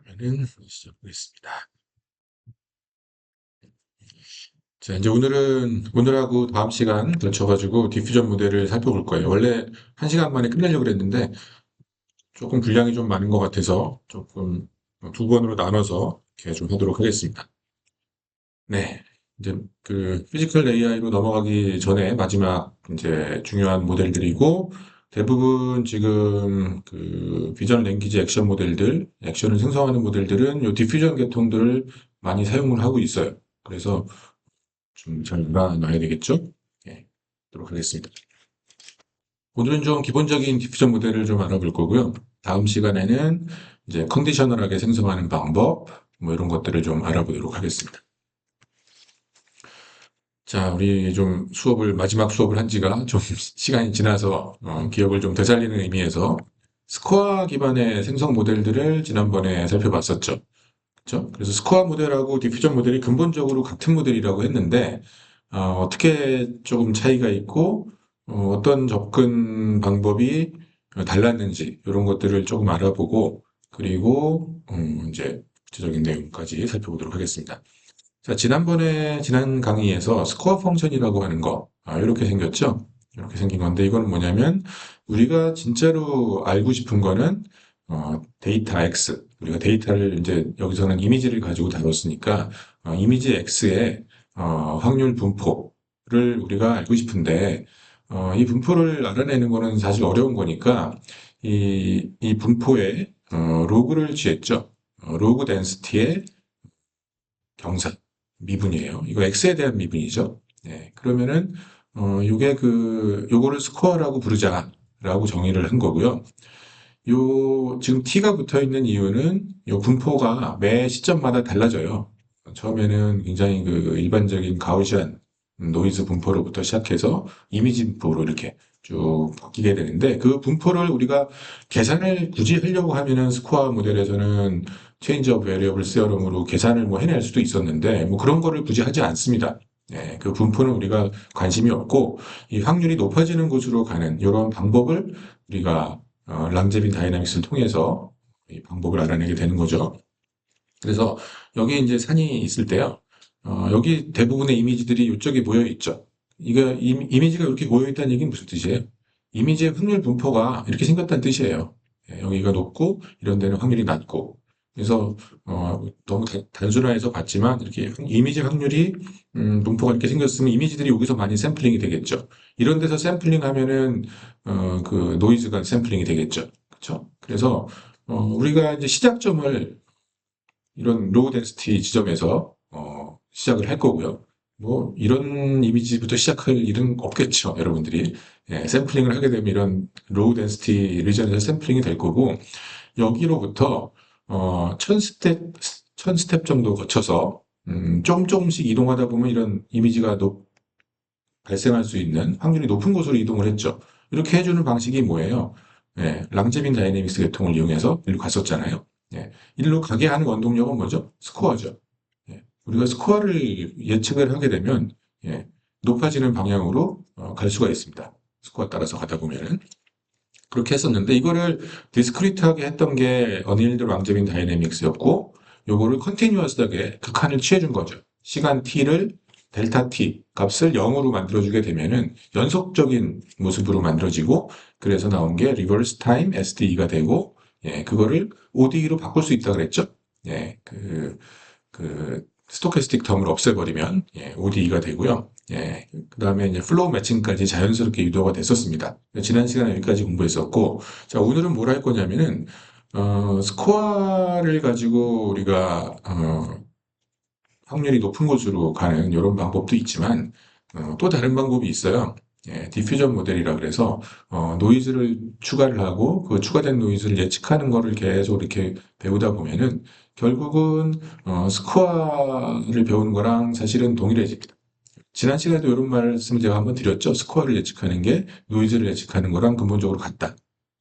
그러면은 시작하겠습니다. 자, 이제 오늘하고 다음 시간 걸쳐가지고 디퓨전 모델을 살펴볼 거예요. 원래 한 시간 만에 끝내려고 그랬는데 조금 분량이 좀 많은 것 같아서 조금 두 번으로 나눠서 이렇게 좀 하도록 하겠습니다. 네. 이제 그 피지컬 AI로 넘어가기 전에 마지막 이제 중요한 모델들이고 대부분 지금 그 비전 랭귀지 액션 모델들, 액션을 생성하는 모델들은 요 디퓨전 계통들을 많이 사용을 하고 있어요. 그래서 좀 잘 알아놔야 되겠죠? 예, 하도록 하겠습니다. 오늘은 좀 기본적인 디퓨전 모델을 좀 알아볼 거고요. 다음 시간에는 이제 컨디셔널하게 생성하는 방법, 뭐 이런 것들을 좀 알아보도록 하겠습니다. 자, 우리 좀 마지막 수업을 한 지가 좀 시간이 지나서 기억을 좀 되살리는 의미에서 스코어 기반의 생성 모델들을 지난번에 살펴봤었죠. 그렇죠? 그래서 스코어 모델하고 디퓨전 모델이 근본적으로 같은 모델이라고 했는데 떻게 조금 차이가 있고 떤 접근 방법이 달랐는지 이런 것들을 조금 알아보고 그리고 이제 구체적인 내용까지 살펴보도록 하겠습니다. 자, 지난 강의에서 스코어 펑션이라고 하는 거 이렇게 생겼죠? 이렇게 생긴 건데 이건 뭐냐면 우리가 진짜로 알고 싶은 거는 데이터 X, 우리가 데이터를 이제 여기서는 이미지를 가지고 다뤘으니까 이미지 X의 확률 분포를 우리가 알고 싶은데 이 분포를 알아내는 거는 사실 어려운 거니까 이 분포에 로그를 취했죠. 로그 덴시티의 경사, 미분이에요. 이거 X에 대한 미분이죠. 네, 그러면은 요거를 스코어라고 부르자라고 정의를 한 거고요. 지금 T가 붙어 있는 이유는 요 분포가 매 시점마다 달라져요. 처음에는 굉장히 그 일반적인 가우시안 노이즈 분포로부터 시작해서 이미지 분포로 이렇게 쭉 바뀌게 되는데 그 분포를 우리가 계산을 굳이 하려고 하면은 스코어 모델에서는 체인지 오브 베리어블 세어럼으로 계산을 뭐 해낼 수도 있었는데 뭐 그런 거를 굳이 하지 않습니다. 네, 그 분포는 우리가 관심이 없고 이 확률이 높아지는 곳으로 가는 이런 방법을 우리가 랑제빈 다이나믹스를 통해서 이 방법을 알아내게 되는 거죠. 그래서 여기 이제 산이 있을 때요. 여기 대부분의 이미지들이 이쪽에 모여 있죠. 이미지가 이렇게 모여 있다는 얘기는 무슨 뜻이에요? 이미지의 확률 분포가 이렇게 생겼다는 뜻이에요. 예, 여기가 높고 이런 데는 확률이 낮고. 그래서 너무 단순화해서 봤지만 이렇게 이미지 확률이 분포가 이렇게 생겼으면 이미지들이 여기서 많이 샘플링이 되겠죠. 이런 데서 샘플링 하면은 그 노이즈가 샘플링이 되겠죠. 그렇죠? 그래서 우리가 이제 시작점을 이런 로우 덴시티 지점에서 시작을 할 거고요. 뭐 이런 이미지부터 시작할 일은 없겠죠, 여러분들이. 예, 샘플링을 하게 되면 이런 로우 덴시티 리전에서 샘플링이 될 거고 여기로부터 1000스텝 정도 거쳐서 조금씩 이동하다 보면 이런 이미지가 발생할 수 있는 확률이 높은 곳으로 이동을 했죠. 이렇게 해주는 방식이 뭐예요? 예, 랑제빈 다이내믹스 계통을 이용해서 일로 갔었잖아요. 예, 일로 가게 하는 원동력은 뭐죠? 스코어죠. 예, 우리가 스코어를 예측을 하게 되면 예, 높아지는 방향으로 갈 수가 있습니다. 스코어 따라서 가다 보면은 그렇게 했었는데 이거를 디스크리트하게 했던 게 어닐드 랑제빈 다이내믹스였고 요거를 컨티뉴어스하게 극한을 취해준 거죠. 시간 t를 델타 t 값을 0으로 만들어주게 되면은 연속적인 모습으로 만들어지고 그래서 나온 게 리버스 타임 SDE가 되고 예, 그거를 ODE로 바꿀 수 있다 그랬죠. 예, 그 스토캐스틱 텀을 없애버리면 예, ODE가 되고요. 예, 그 다음에 이제 플로우 매칭까지 자연스럽게 유도가 됐었습니다. 지난 시간에 여기까지 공부했었고, 자 오늘은 뭘 할 거냐면은 스코어를 가지고 우리가 확률이 높은 곳으로 가는 이런 방법도 있지만 또 다른 방법이 있어요. 예, 디퓨전 모델이라 그래서 노이즈를 추가를 하고 그 추가된 노이즈를 예측하는 거를 계속 이렇게 배우다 보면은 결국은 스코어를 배우는 거랑 사실은 동일해집니다. 지난 시간에도 이런 말씀을 제가 한번 드렸죠. 스코어를 예측하는 게 노이즈를 예측하는 거랑 근본적으로 같다.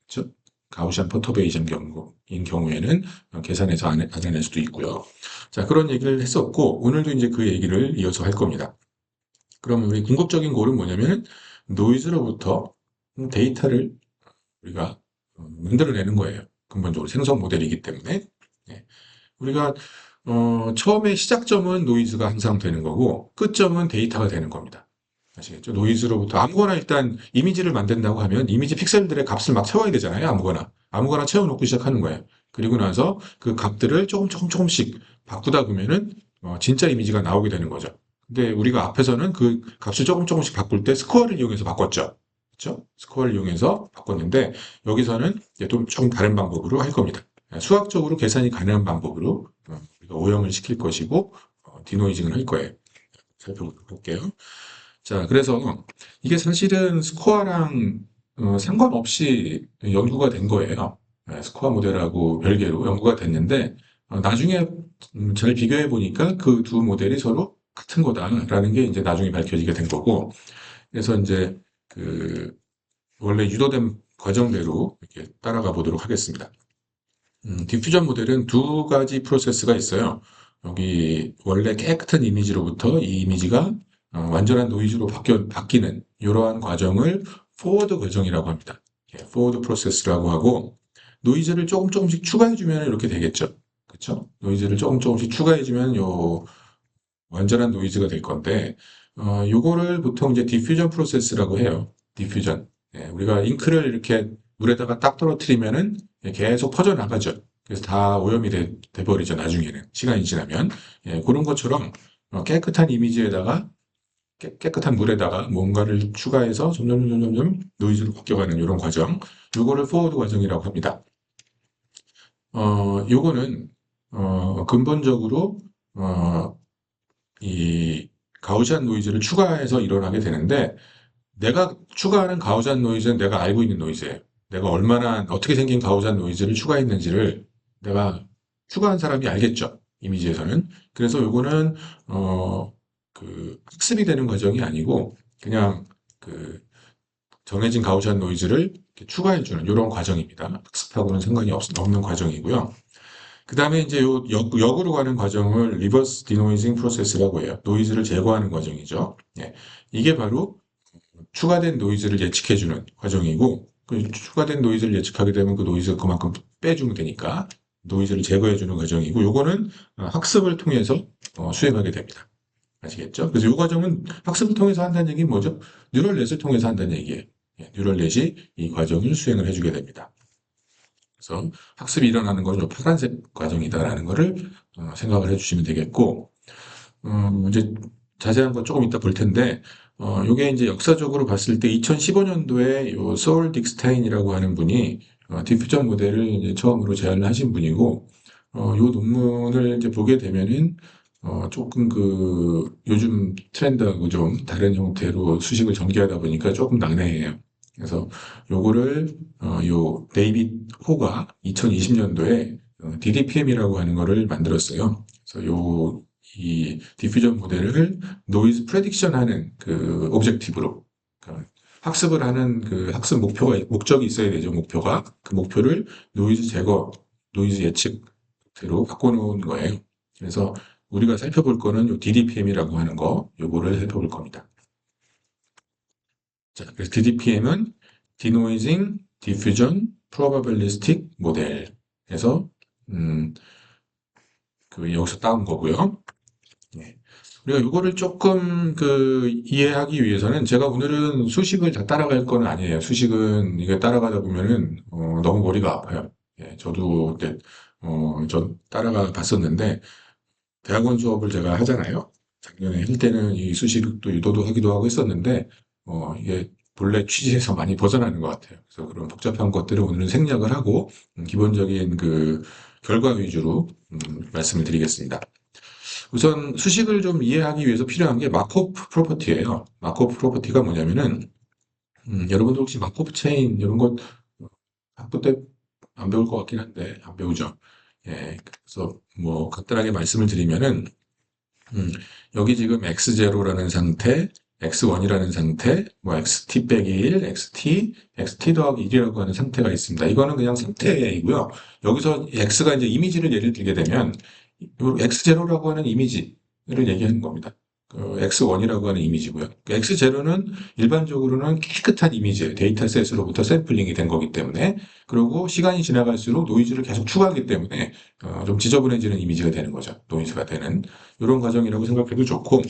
그렇죠? 가우시안 퍼터베이션 경우인 경우에는 계산해서 알아낼 수도 있고요. 자, 그런 얘기를 했었고, 오늘도 이제 그 얘기를 이어서 할 겁니다. 그럼 우리 궁극적인 골은 뭐냐면, 노이즈로부터 데이터를 우리가 만들어내는 거예요. 근본적으로 생성 모델이기 때문에. 네. 우리가 처음에 시작점은 노이즈가 항상 되는 거고 끝점은 데이터가 되는 겁니다. 아시겠죠? 노이즈로부터 아무거나 일단 이미지를 만든다고 하면 이미지 픽셀들의 값을 막 채워야 되잖아요. 아무거나 채워놓고 시작하는 거예요. 그리고 나서 그 값들을 조금씩 바꾸다 보면은 진짜 이미지가 나오게 되는 거죠. 근데 우리가 앞에서는 그 값을 조금씩 바꿀 때 스코어를 이용해서 바꿨죠. 그렇죠? 스코어를 이용해서 바꿨는데 여기서는 이제 좀 조금 다른 방법으로 할 겁니다. 수학적으로 계산이 가능한 방법으로 우리가 오형을 시킬 것이고 디노이징을 할 거예요. 살펴보도록 할게요. 자, 그래서 이게 사실은 스코어랑 상관없이 연구가 된 거예요. 스코어 모델하고 별개로 연구가 됐는데 나중에 잘 비교해 보니까 그 두 모델이 서로 같은 거다라는 게 이제 나중에 밝혀지게 된 거고 그래서 이제 그 원래 유도된 과정대로 이렇게 따라가 보도록 하겠습니다. 디퓨전 모델은 두 가지 프로세스가 있어요. 여기 원래 깨끗한 이미지로부터 이 이미지가 완전한 노이즈로 바뀌는 이러한 과정을 포워드 과정이라고 합니다. 포워드 프로세스라고 하고 노이즈를 조금씩 추가해주면 이렇게 되겠죠. 그렇죠? 노이즈를 조금씩 추가해주면 요 완전한 노이즈가 될 건데 요거를 보통 이제 디퓨전 프로세스라고 해요. 디퓨전. 우리가 잉크를 이렇게 물에다가 딱 떨어뜨리면은 계속 퍼져나가죠. 그래서 다 오염이 돼버리죠. 나중에는. 시간이 지나면. 그런 것처럼 깨끗한 이미지에다가 깨끗한 물에다가 뭔가를 추가해서 점점 노이즈로 바뀌어가는 이런 과정. 요거를 포워드 과정이라고 합니다. 요거는 근본적으로 이 가우시안 노이즈를 추가해서 일어나게 되는데 내가 추가하는 가우시안 노이즈는 내가 알고 있는 노이즈예요. 내가 얼마나 어떻게 생긴 가우시안 노이즈를 추가했는지를 내가 추가한 사람이 알겠죠. 이미지에서는. 그래서 요거는 그 학습이 되는 과정이 아니고 그냥 그 정해진 가우시안 노이즈를 추가해주는 이런 과정입니다. 학습하고는 상관이 없는 과정이고요. 그 다음에 이제 역으로 가는 과정을 리버스 디노이징 프로세스라고 해요. 노이즈를 제거하는 과정이죠. 이게 바로 추가된 노이즈를 예측해주는 과정이고, 그 추가된 노이즈를 예측하게 되면 그 노이즈를 그만큼 빼주면 되니까 노이즈를 제거해주는 과정이고, 요거는 학습을 통해서 수행하게 됩니다. 아시겠죠? 그래서 이 과정은 학습을 통해서 한다는 얘기는 뭐죠? 뉴럴넷을 통해서 한다는 얘기예요. 뉴럴넷이 이 과정을 수행을 해주게 됩니다. 그래서 학습이 일어나는 건 파란색 과정이다라는 거를 생각을 해주시면 되겠고, 이제 자세한 건 조금 이따 볼 텐데, 요게 이제 역사적으로 봤을 때 2015년도에 요 소울 딕스타인이라고 하는 분이 디퓨전 모델을 이제 처음으로 제안을 하신 분이고, 요 논문을 이제 보게 되면은 조금 그 요즘 트렌드하고 좀 다른 형태로 수식을 전개하다 보니까 조금 난해해요. 그래서 요거를 요 데이빗 호가 2020년도에 DDPM이라고 하는 거를 만들었어요. 그래서 이 디퓨전 모델을 노이즈 프레딕션 하는 그 오브젝티브로 학습을 하는 그 학습 목적이 있어야 되죠. 목표가 그 목표를 노이즈 제거, 노이즈 예측대로 바꿔놓은 거예요. 그래서 우리가 살펴볼 거는 요 DDPM이라고 하는 거, 요거를 살펴볼 겁니다. 자, 그래서 DDPM은 Denoising Diffusion Probabilistic 모델에서 그 여기서 따온 거고요. 우리가 이거를 조금 그 이해하기 위해서는 제가 오늘은 수식을 다 따라갈 건 아니에요. 수식은 이게 따라가다 보면은 너무 머리가 아파요. 저도 그때 저 따라가 봤었는데 대학원 수업을 제가 하잖아요. 작년에 할 때는 이 수식도 유도도 하기도 하고 했었는데 이게 본래 취지에서 많이 벗어나는 것 같아요. 그래서 그런 복잡한 것들을 오늘은 생략을 하고 기본적인 그 결과 위주로 말씀을 드리겠습니다. 우선 수식을 좀 이해하기 위해서 필요한 게 마코프 프로퍼티예요. 마코프 프로퍼티가 뭐냐면은 여러분들 혹시 마코프 체인 이런 것 학부 때 안 배울 것 같긴 한데 안 배우죠. 그래서 뭐 간단하게 말씀을 드리면은 여기 지금 x0라는 상태, x1이라는 상태, 뭐 xt 빼기 1, xt 더하기 1이라고 하는 상태가 있습니다. 이거는 그냥 상태이고요. 여기서 x가 이제 이미지를 예를 들게 되면 x0라고 하는 이미지를 얘기하는 겁니다. X1이라고 하는 이미지고요. X0는 일반적으로는 깨끗한 이미지, 데이터셋으로부터 샘플링이 된 거기 때문에, 그리고 시간이 지나갈수록 노이즈를 계속 추가하기 때문에 좀 지저분해지는 이미지가 되는 거죠. 노이즈가 되는 이런 과정이라고 생각해도 좋고,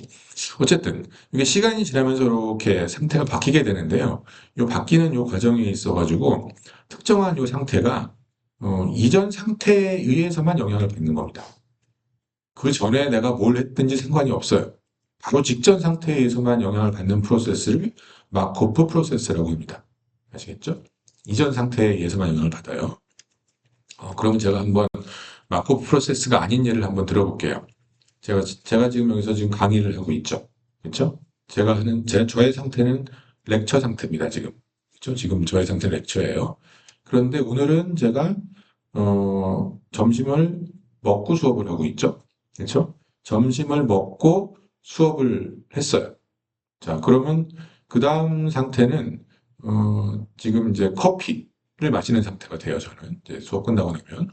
어쨌든 이게 시간이 지나면서 이렇게 상태가 바뀌게 되는데요. 이 바뀌는 이 과정에 있어가지고 특정한 이 상태가 이전 상태에 의해서만 영향을 받는 겁니다. 그 전에 내가 뭘 했든지 상관이 없어요. 바로 직전 상태에서만 영향을 받는 프로세스를 마코프 프로세스라고 합니다. 아시겠죠? 이전 상태에 의해서만 영향을 받아요. 그러면 제가 한번 마코프 프로세스가 아닌 예를 한번 들어볼게요. 제가 지금 여기서 지금 강의를 하고 있죠. 그렇죠? 저의 상태는 렉처 상태입니다, 지금. 그렇죠? 지금 저의 상태는 렉처예요. 그런데 오늘은 제가, 점심을 먹고 수업을 하고 있죠. 그렇죠? 점심을 먹고 수업을 했어요. 자, 그러면 그 다음 상태는, 지금 이제 커피를 마시는 상태가 돼요, 저는. 이제 수업 끝나고 나면.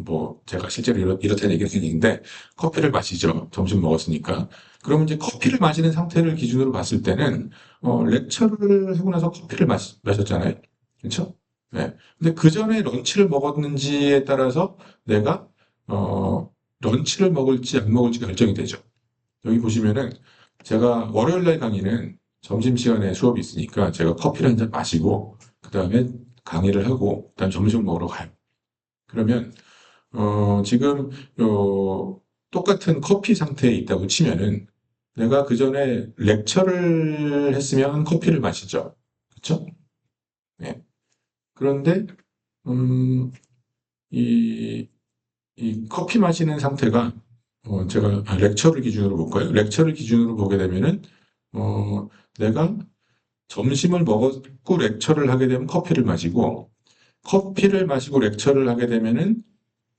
뭐, 제가 실제로 이렇다는 얘기는 아닌데, 커피를 마시죠. 점심 먹었으니까. 그러면 이제 커피를 마시는 상태를 기준으로 봤을 때는, 렉처를 하고 나서 커피를 마셨잖아요. 그렇죠? 네. 근데 그 전에 런치를 먹었는지에 따라서 내가, 런치를 먹을지 안 먹을지 결정이 되죠. 여기 보시면은 제가 월요일 날 강의는 점심시간에 수업이 있으니까 제가 커피를 한 잔 마시고 그 다음에 강의를 하고 그다음 점심을 먹으러 가요. 그러면 지금 똑같은 커피 상태에 있다고 치면은 내가 그 전에 렉처를 했으면 커피를 마시죠. 그렇죠? 네. 그런데 음, 이, 이 커피 마시는 상태가 제가 렉처를 기준으로 볼까요? 렉처를 기준으로 보게 되면은 어, 내가 점심을 먹었고 렉처를 하게 되면 커피를 마시고 커피를 마시고 렉처를 하게 되면은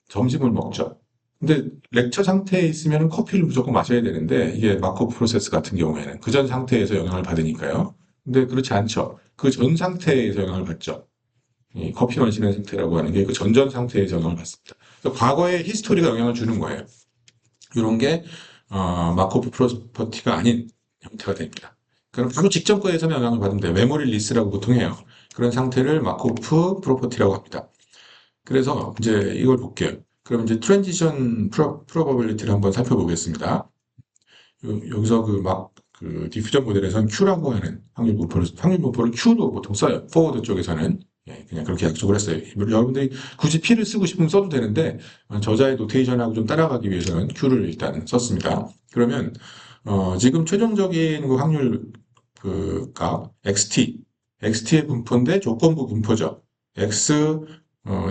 점심을 먹죠. 근데 렉처 상태에 있으면 커피를 무조건 마셔야 되는데 이게 마코 프로세스 같은 경우에는 그 전 상태에서 영향을 받으니까요. 근데 그렇지 않죠. 그 전 상태에서 영향을 받죠. 이 커피 마시는 상태라고 하는 게 그 전전 상태에서 영향을 받습니다. 그래서 과거의 히스토리가 영향을 주는 거예요. 이런 게 마코프 프로퍼티가 아닌 형태가 됩니다. 그럼 바로 직전 거에서는 영향을 받는데 메모리 리스라고 보통 해요. 그런 상태를 마코프 프로퍼티라고 합니다. 그래서 이제 이걸 볼게요. 그럼 이제 트랜지션 프로버빌리티를 한번 살펴보겠습니다. 여기서 그 디퓨전 모델에서는 Q라고 하는 확률분포를 Q로 보통 써요. 포워드 쪽에서는. 예, 그냥 그렇게 약속을 했어요. 여러분들이 굳이 P를 쓰고 싶으면 써도 되는데, 저자의 노테이션하고 좀 따라가기 위해서는 Q를 일단 썼습니다. 그러면, 지금 최종적인 그 확률 값, XT의 분포인데 조건부 분포죠.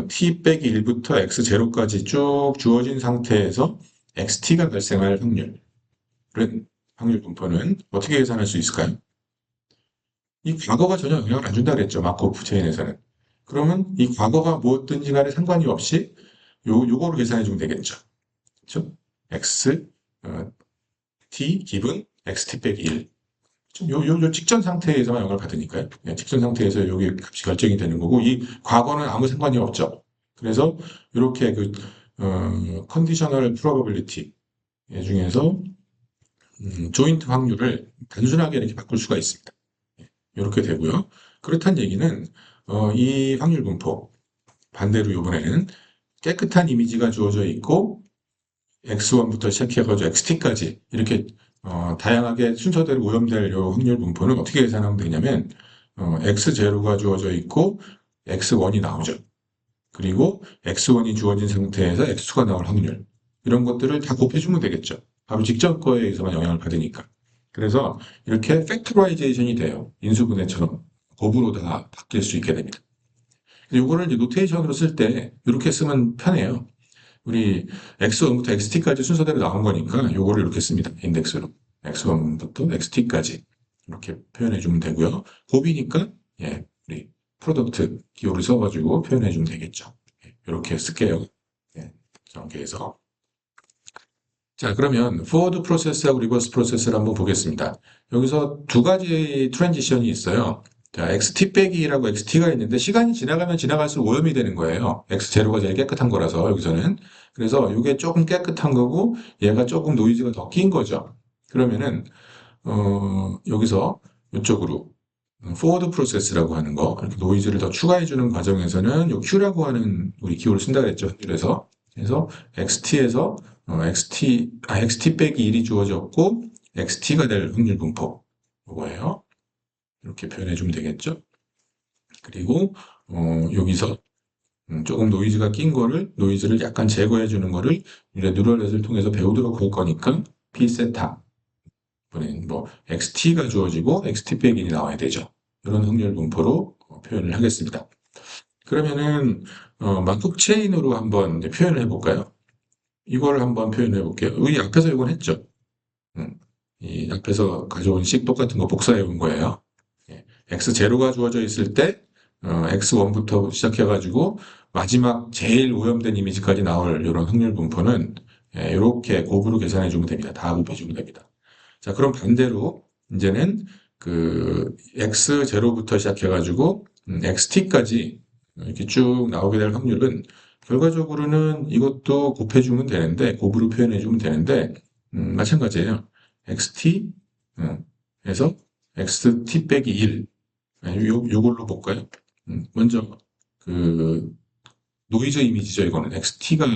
T 빼기 1부터 X0까지 쭉 주어진 상태에서 XT가 발생할 확률 분포는 어떻게 계산할 수 있을까요? 이 과거가 전혀 영향을 안 준다 그랬죠. 마코프 체인에서는. 그러면 이 과거가 무엇든지 간에 상관이 없이 요거로 계산해 주면 되겠죠. 그렇죠? x t 기분 xt 빼기 1. 요 직전 상태에서만 영향을 받으니까요. 예, 직전 상태에서 여기 값이 결정이 되는 거고 이 과거는 아무 상관이 없죠. 그래서 이렇게 컨디셔널 프로버빌리티 중에서 조인트 확률을 단순하게 이렇게 바꿀 수가 있습니다. 이렇게 되고요. 그렇다는 얘기는 이 확률 분포 반대로 이번에는 깨끗한 이미지가 주어져 있고 X1부터 시작해가지고 XT까지 이렇게 다양하게 순서대로 오염될 이 확률 분포는 어떻게 계산하면 되냐면 X0가 주어져 있고 X1이 나오죠. 그리고 X1이 주어진 상태에서 X2가 나올 확률 이런 것들을 다 곱해주면 되겠죠. 바로 직전 거에 의해서만 영향을 받으니까. 그래서 이렇게 팩토라이제이션이 돼요. 인수분해처럼 곱으로 다 바뀔 수 있게 됩니다. 이거를 이제 노테이션으로 쓸 때 이렇게 쓰면 편해요. 우리 X1부터 XT까지 순서대로 나온 거니까 요거를 이렇게 씁니다. 인덱스로. X1부터 XT까지 이렇게 표현해 주면 되고요. 곱이니까 예, 우리 프로덕트 기호를 써가지고 표현해 주면 되겠죠. 이렇게 쓸게요. 예, 이렇게 해서 자, 그러면 포워드 프로세스하고 리버스 프로세스를 한번 보겠습니다. 여기서 두 가지 트랜지션이 있어요. 자, XT 빼기라고 XT가 있는데 시간이 지나가면 지나갈수록 오염이 되는 거예요. X0가 제일 깨끗한 거라서 여기서는. 그래서 이게 조금 깨끗한 거고 얘가 조금 노이즈가 더 낀 거죠. 그러면은 여기서 이쪽으로 forward process라고 하는 거, 이렇게 노이즈를 더 추가해 주는 과정에서는 요 Q라고 하는 우리 기호를 쓴다 그랬죠. 그래서 XT에서 XT 빼기 1이 주어졌고 XT가 될 확률 분포 이거예요. 이렇게 표현해 주면 되겠죠. 그리고 여기서 조금 노이즈가 낀 거를 노이즈를 약간 제거해 주는 거를 우리가 뉴럴넷을 통해서 배우도록 할 거니까 P세타 이번엔 뭐 XT가 주어지고 XT 빼기 1이 나와야 되죠. 이런 확률 분포로 표현을 하겠습니다. 그러면은 만국 체인으로 한번 이제 표현을 해볼까요? 이걸 한번 표현해 볼게요. 여기 앞에서 이건 했죠. 이 앞에서 가져온 식 똑같은 거 복사해 온 거예요. X0가 주어져 있을 때 X1부터 시작해가지고 마지막 제일 오염된 이미지까지 나올 이런 확률 분포는 이렇게 곱으로 계산해 주면 됩니다. 다 곱해 주면 됩니다. 자, 그럼 반대로 이제는 그 X0부터 시작해가지고 XT까지 이렇게 쭉 나오게 될 확률은 결과적으로는 이것도 곱해주면 되는데 곱으로 표현해주면 되는데 마찬가지예요. XT 에서 XT 빼기 1 요걸로 볼까요? 먼저 그 노이즈 이미지죠. 이거는 XT가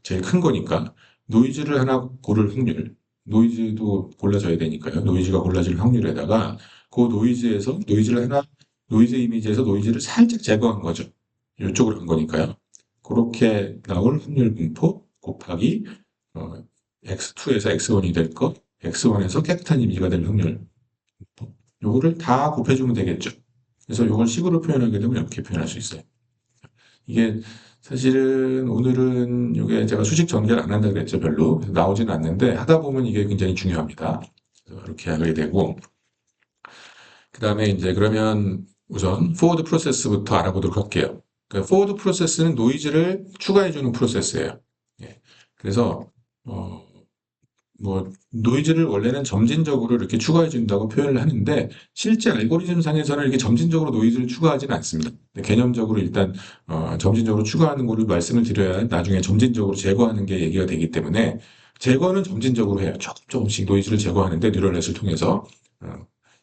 제일 큰 거니까 노이즈를 하나 고를 확률 노이즈도 골라져야 되니까요. 노이즈가 골라질 확률에다가 그 노이즈에서 노이즈 이미지에서 노이즈를 살짝 제거한 거죠. 이쪽으로 한 거니까요. 그렇게 나올 확률 분포 곱하기 X2에서 X1이 될 것, X1에서 깨끗한 이미지가 될 확률 요거를 다 곱해주면 되겠죠. 그래서 요걸 식으로 표현하게 되면 이렇게 표현할 수 있어요. 이게 사실은 오늘은 이게 제가 수식 전개를 안 한다 그랬죠. 별로 나오지는 않는데 하다 보면 이게 굉장히 중요합니다. 그래서 이렇게 하게 되고 그 다음에 이제 그러면 우선 forward process부터 알아보도록 할게요. 그러니까 forward process는 노이즈를 추가해주는 프로세스예요. 예. 그래서 뭐 노이즈를 원래는 점진적으로 이렇게 추가해 준다고 표현을 하는데 실제 알고리즘 상에서는 이렇게 점진적으로 노이즈를 추가하지는 않습니다. 개념적으로 일단 점진적으로 추가하는 거를 말씀을 드려야 나중에 점진적으로 제거하는 게 얘기가 되기 때문에 제거는 점진적으로 해요. 조금씩 노이즈를 제거하는데 뉴럴넷을 통해서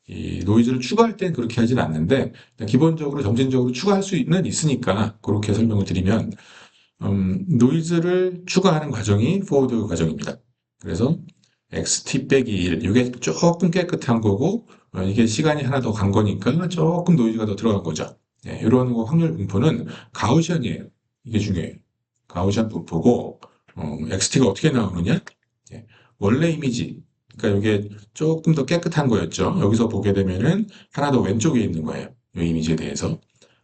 이 노이즈를 추가할 땐 그렇게 하진 않는데 기본적으로 점진적으로 추가할 수는 있으니까 그렇게 설명을 드리면 노이즈를 추가하는 과정이 포워드 과정입니다. 그래서 XT 빼기 1 이게 조금 깨끗한 거고 이게 시간이 하나 더 간 거니까 조금 노이즈가 더 들어간 거죠. 이런 확률 분포는 가우시안이에요. 이게 중요해요. 가우시안 분포고 XT가 어떻게 나오느냐? 원래 이미지 그러니까 이게 조금 더 깨끗한 거였죠. 여기서 보게 되면은 하나 더 왼쪽에 있는 거예요. 이 이미지에 대해서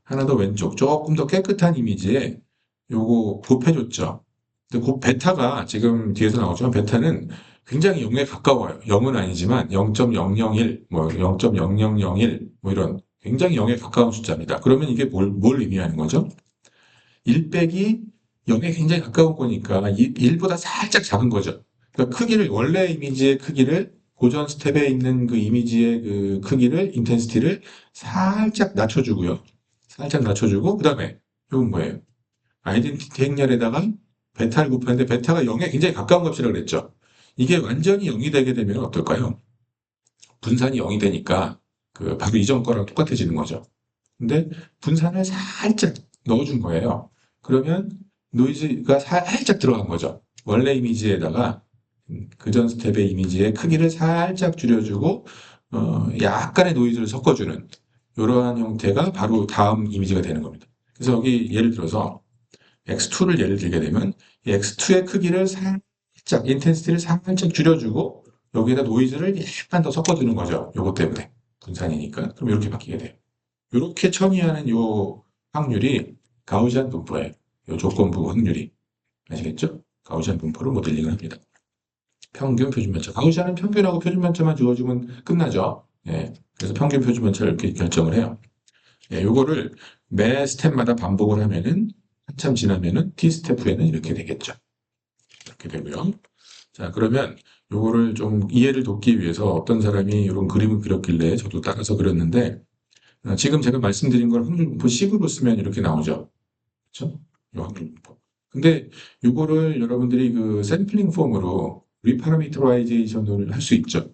하나 더 왼쪽 조금 더 깨끗한 이미지에 요거 곱해줬죠. 근데 곱 베타가 지금 뒤에서 나오지만 베타는 굉장히 0에 가까워요. 0은 아니지만 0.001, 뭐 0.0001, 뭐 이런 굉장히 0에 가까운 숫자입니다. 그러면 이게 뭘 의미하는 거죠? 1 빼기 0에 굉장히 가까운 거니까 1보다 살짝 작은 거죠. 그러니까 크기를, 원래 이미지의 크기를, 고전 스텝에 있는 그 이미지의 그 크기를, 인텐시티를 살짝 낮춰주고요. 살짝 낮춰주고, 그 다음에 이건 뭐예요? 아이덴티티 행렬에다가 베타를 곱하는데 베타가 0에 굉장히 가까운 값이라고 그랬죠. 이게 완전히 0이 되게 되면 어떨까요? 분산이 0이 되니까 그 바로 이전 거랑 똑같아지는 거죠. 근데 분산을 살짝 넣어준 거예요. 그러면 노이즈가 살짝 들어간 거죠. 원래 이미지에다가 그전 스텝의 이미지의 크기를 살짝 줄여주고 약간의 노이즈를 섞어주는 이러한 형태가 바로 다음 이미지가 되는 겁니다. 그래서 여기 예를 들어서 X2를 예를 들게 되면 이 X2의 크기를 살짝 인텐시티를 살짝 줄여주고 여기에다 노이즈를 약간 더 섞어주는 거죠. 요것 때문에 분산이니까. 그럼 이렇게 바뀌게 돼요. 이렇게 처리하는 요 확률이 가우시안 분포예요. 요 조건부 확률이 아시겠죠? 가우시안 분포를 모델링을 합니다. 평균 표준면차. 가우시안은 평균하고 표준면차만 주어주면 끝나죠. 예. 그래서 평균 표준면차를 이렇게 결정을 해요. 예, 요거를 매 스텝마다 반복을 하면은 한참 지나면은 T 스텝 후에는 이렇게 되겠죠. 이렇게 되고요. 자, 그러면 요거를 좀 이해를 돕기 위해서 어떤 사람이 이런 그림을 그렸길래 저도 따라서 그렸는데 지금 제가 말씀드린 걸 확률분포 식으로 쓰면 이렇게 나오죠. 그렇죠? 요 확률분포. 근데 요거를 여러분들이 그 샘플링 폼으로 리파라미터라이제이션을 할 수 있죠.